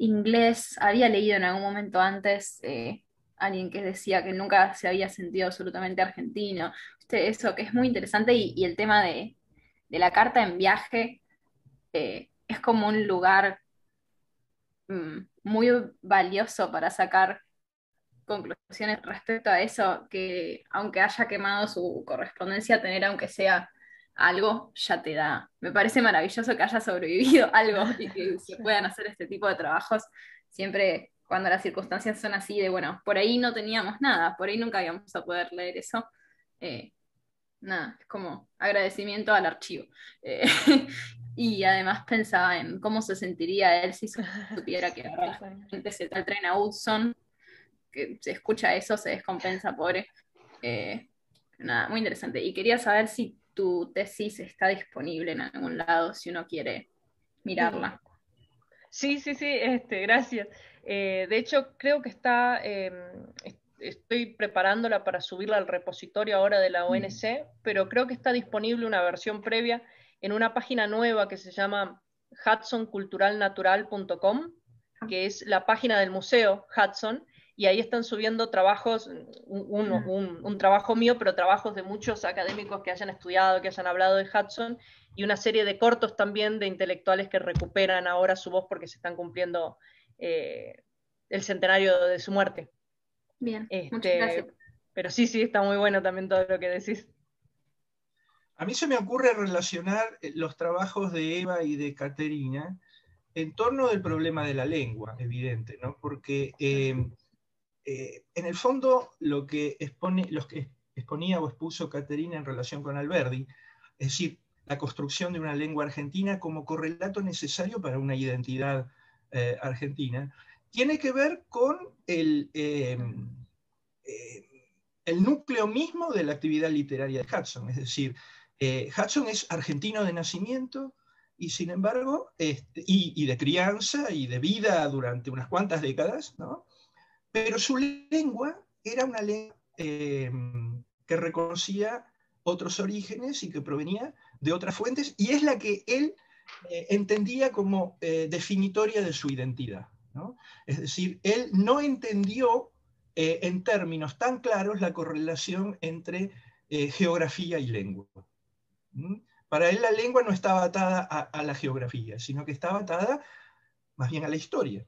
inglés. Había leído en algún momento antes alguien que decía que nunca se había sentido absolutamente argentino. Eso que es muy interesante y el tema de la carta en viaje es como un lugar muy valioso para sacar conclusiones respecto a eso, que aunque haya quemado su correspondencia, tener aunque sea algo ya te da. Me parece maravilloso que haya sobrevivido algo y que se puedan hacer este tipo de trabajos siempre cuando las circunstancias son así de, bueno, por ahí no teníamos nada, por ahí nunca íbamos a poder leer eso. Nada, es como agradecimiento al archivo. Y además pensaba en cómo se sentiría él si supiera que realmente se está el tren a Hudson, que se escucha eso, se descompensa, pobre. Nada, muy interesante. Y quería saber si tu tesis está disponible en algún lado, si uno quiere mirarla. Sí, gracias. De hecho, creo que está, estoy preparándola para subirla al repositorio ahora de la ONC, pero creo que está disponible una versión previa en una página nueva que se llama hudsonculturalnatural.com, que es la página del museo Hudson, y ahí están subiendo trabajos, un trabajo mío, pero trabajos de muchos académicos que hayan estudiado, que hayan hablado de Hudson, y una serie de cortos también de intelectuales que recuperan ahora su voz porque se están cumpliendo el centenario de su muerte. Bien, muchas gracias. Pero sí, está muy bueno también todo lo que decís. A mí se me ocurre relacionar los trabajos de Eva y de Caterina en torno del problema de la lengua, evidente, ¿no? Porque en el fondo lo que exponía o expuso Caterina en relación con Alberdi, es decir, la construcción de una lengua argentina como correlato necesario para una identidad argentina, tiene que ver con el núcleo mismo de la actividad literaria de Hudson. Es decir, Hudson es argentino de nacimiento y sin embargo, y de crianza y de vida durante unas cuantas décadas, ¿no? Pero su lengua era una lengua que reconocía otros orígenes y que provenía de otras fuentes, y es la que él entendía como definitoria de su identidad, ¿no? Es decir, él no entendió en términos tan claros la correlación entre geografía y lengua. Para él la lengua no estaba atada a la geografía, sino que estaba atada más bien a la historia,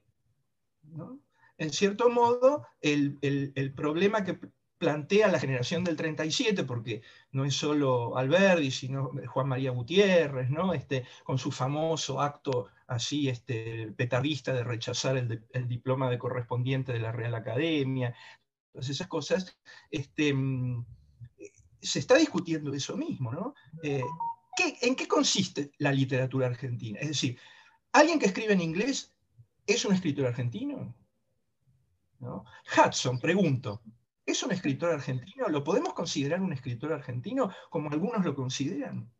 ¿no? En cierto modo, el problema que plantea la generación del 37, porque no es solo Alberdi, sino Juan María Gutiérrez, ¿no? Con su famoso acto así petardista de rechazar el diploma de correspondiente de la Real Academia, todas esas cosas, se está discutiendo eso mismo, ¿no? ¿En qué consiste la literatura argentina? Es decir, ¿alguien que escribe en inglés es un escritor argentino? ¿No? Hudson, pregunto, ¿es un escritor argentino? ¿Lo podemos considerar un escritor argentino como algunos lo consideran?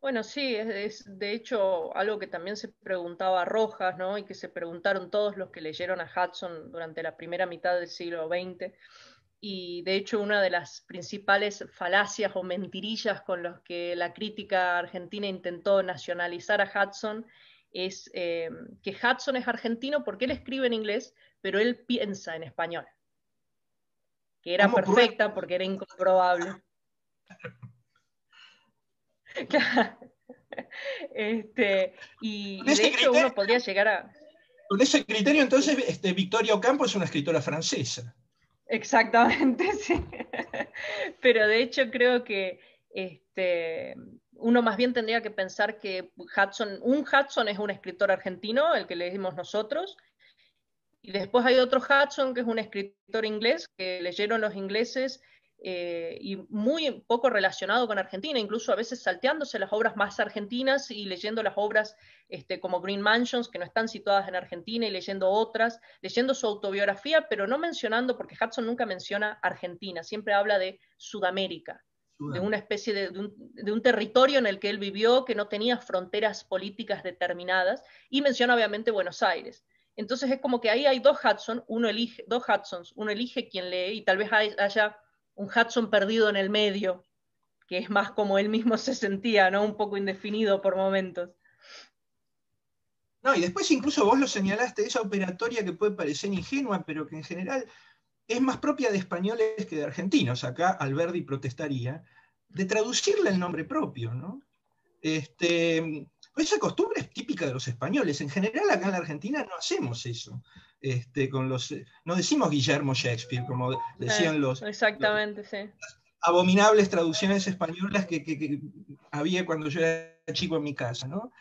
Bueno, sí, es de hecho algo que también se preguntaba Rojas, ¿no? Y que se preguntaron todos los que leyeron a Hudson durante la primera mitad del siglo XX. Y de hecho una de las principales falacias o mentirillas con los que la crítica argentina intentó nacionalizar a Hudson es que Hudson es argentino porque él escribe en inglés, pero él piensa en español, que era ¿Cómo prueba? perfecta porque era incomprobable. Y de hecho uno podría llegar a... Con ese criterio, entonces, Victoria Ocampo es una escritora francesa. Exactamente, sí. Pero de hecho creo que uno más bien tendría que pensar que un Hudson es un escritor argentino, el que leímos nosotros, y después hay otro Hudson que es un escritor inglés, que leyeron los ingleses y muy poco relacionado con Argentina, incluso a veces salteándose las obras más argentinas y leyendo las obras como Green Mansions, que no están situadas en Argentina, y leyendo otras, leyendo su autobiografía, pero no mencionando, porque Hudson nunca menciona Argentina, siempre habla de Sudamérica, de una especie de un territorio en el que él vivió, que no tenía fronteras políticas determinadas, y menciona obviamente Buenos Aires. Entonces es como que ahí hay dos Hudsons, uno elige quién lee, y tal vez haya un Hudson perdido en el medio, que es más como él mismo se sentía, ¿no? Un poco indefinido por momentos. No, y después incluso vos lo señalaste, esa operatoria que puede parecer ingenua, pero que en general es más propia de españoles que de argentinos. Acá Alberdi protestaría de traducirle el nombre propio, ¿no? Esa costumbre es típica de los españoles. En general acá en la Argentina no hacemos eso. No decimos Guillermo Shakespeare, como decían exactamente, sí. Las abominables traducciones españolas que había cuando yo era chico en mi casa, ¿no?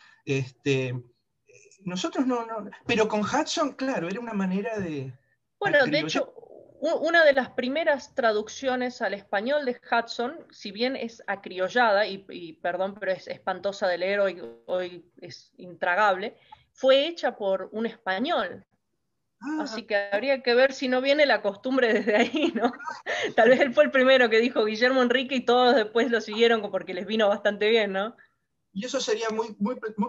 Nosotros no, pero con Hudson, claro, era una manera de... Bueno, de hecho, una de las primeras traducciones al español de Hudson, si bien es acriollada, y perdón, pero es espantosa de leer, hoy es intragable, fue hecha por un español. Así que habría que ver si no viene la costumbre desde ahí, ¿no? Tal vez él fue el primero que dijo Guillermo Enrique y todos después lo siguieron porque les vino bastante bien, ¿no? Y eso sería muy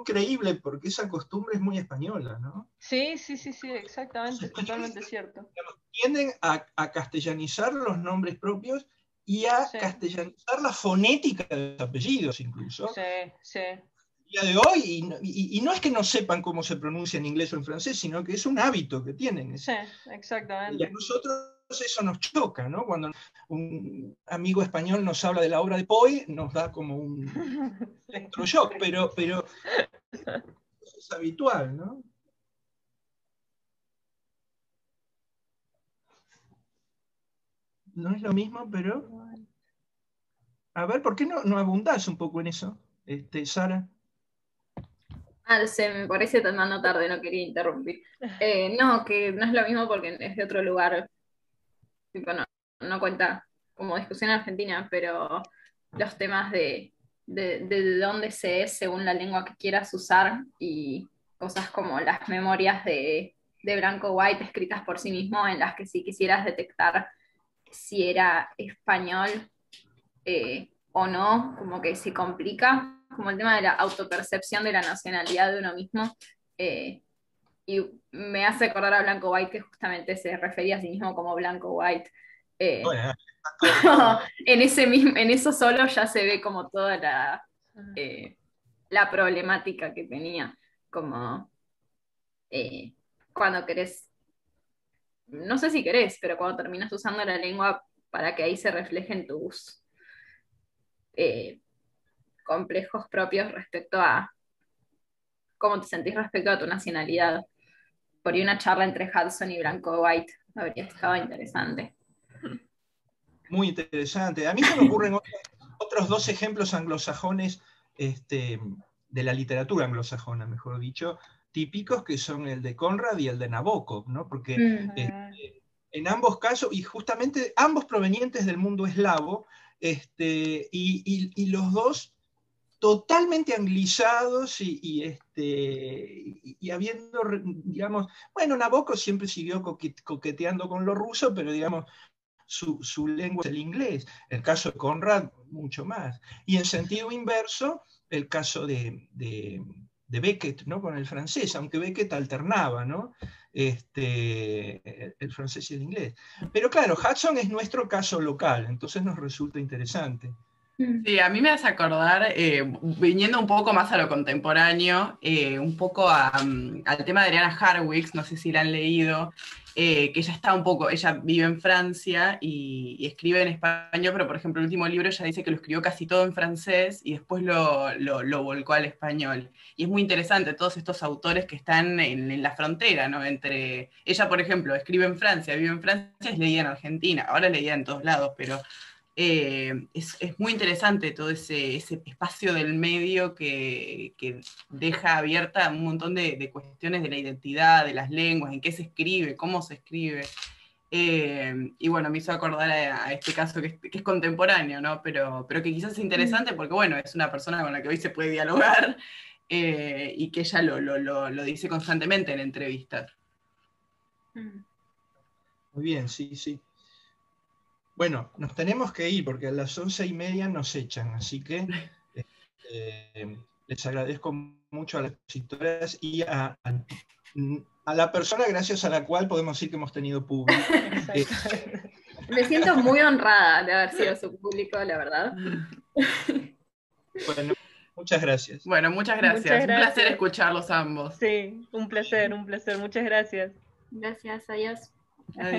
creíble porque esa costumbre es muy española, ¿no? Sí, exactamente, es totalmente cierto. Tienden a castellanizar los nombres propios y a castellanizar la fonética de los apellidos incluso. Sí. Día de hoy, y no es que no sepan cómo se pronuncia en inglés o en francés, sino que es un hábito que tienen. Sí, exactamente. Y a nosotros eso nos choca, ¿no? Cuando un amigo español nos habla de la obra de Poe, nos da como un electroshock, pero es habitual, ¿no? No es lo mismo, pero... A ver, ¿por qué no abundás un poco en eso, Sara? Me parece tan tarde, no quería interrumpir. No, que no es lo mismo porque es de otro lugar. Tipo, no cuenta como discusión argentina, pero los temas de dónde se es según la lengua que quieras usar y cosas como las memorias de Blanco White escritas por sí mismo, en las que si quisieras detectar si era español o no, como que se complica, como el tema de la autopercepción de la nacionalidad de uno mismo. Y me hace acordar a Blanco White, que justamente se refería a sí mismo como Blanco White. Bueno, en eso solo ya se ve como toda la problemática que tenía, como cuando querés, no sé si querés, pero cuando terminas usando la lengua para que ahí se reflejen tus complejos propios respecto a cómo te sentís respecto a tu nacionalidad. Por ahí una charla entre Hudson y Blanco White habría estado interesante. Muy interesante. A mí se me ocurren otros dos ejemplos anglosajones de la literatura anglosajona, mejor dicho, típicos, que son el de Conrad y el de Nabokov, ¿no? Porque en ambos casos, y justamente ambos provenientes del mundo eslavo, y los dos totalmente anglizados y habiendo, digamos, bueno, Nabokov siempre siguió coqueteando con lo ruso, pero digamos, su lengua es el inglés. El caso de Conrad, mucho más. Y en sentido inverso, el caso de Beckett, ¿no? Con el francés, aunque Beckett alternaba, ¿no? El francés y el inglés. Pero claro, Hudson es nuestro caso local, entonces nos resulta interesante. Sí, a mí me hace acordar, viniendo un poco más a lo contemporáneo, un poco al tema de Ariana Harwicz, no sé si la han leído, que ella está un poco, ella vive en Francia y escribe en español, pero por ejemplo el último libro ella dice que lo escribió casi todo en francés y después lo volcó al español. Y es muy interesante todos estos autores que están en la frontera, ¿no? Entre, ella por ejemplo escribe en Francia, vive en Francia, es leída en Argentina, ahora leída en todos lados, pero... es muy interesante todo ese espacio del medio que deja abierta un montón de cuestiones de la identidad, de las lenguas, en qué se escribe, cómo se escribe. Y bueno, me hizo acordar a este caso que es contemporáneo, ¿no? Pero que quizás es interesante porque, bueno, es una persona con la que hoy se puede dialogar y que ella lo dice constantemente en entrevistas. Muy bien, sí, sí. Bueno, nos tenemos que ir porque a las 11:30 nos echan, así que les agradezco mucho a las expositoras y a la persona gracias a la cual podemos decir que hemos tenido público. Me siento muy honrada de haber sido su público, la verdad. Bueno, muchas gracias. Bueno, muchas gracias. Muchas gracias. Un placer escucharlos ambos. Sí, un placer, muchas gracias. Gracias, adiós. Adiós.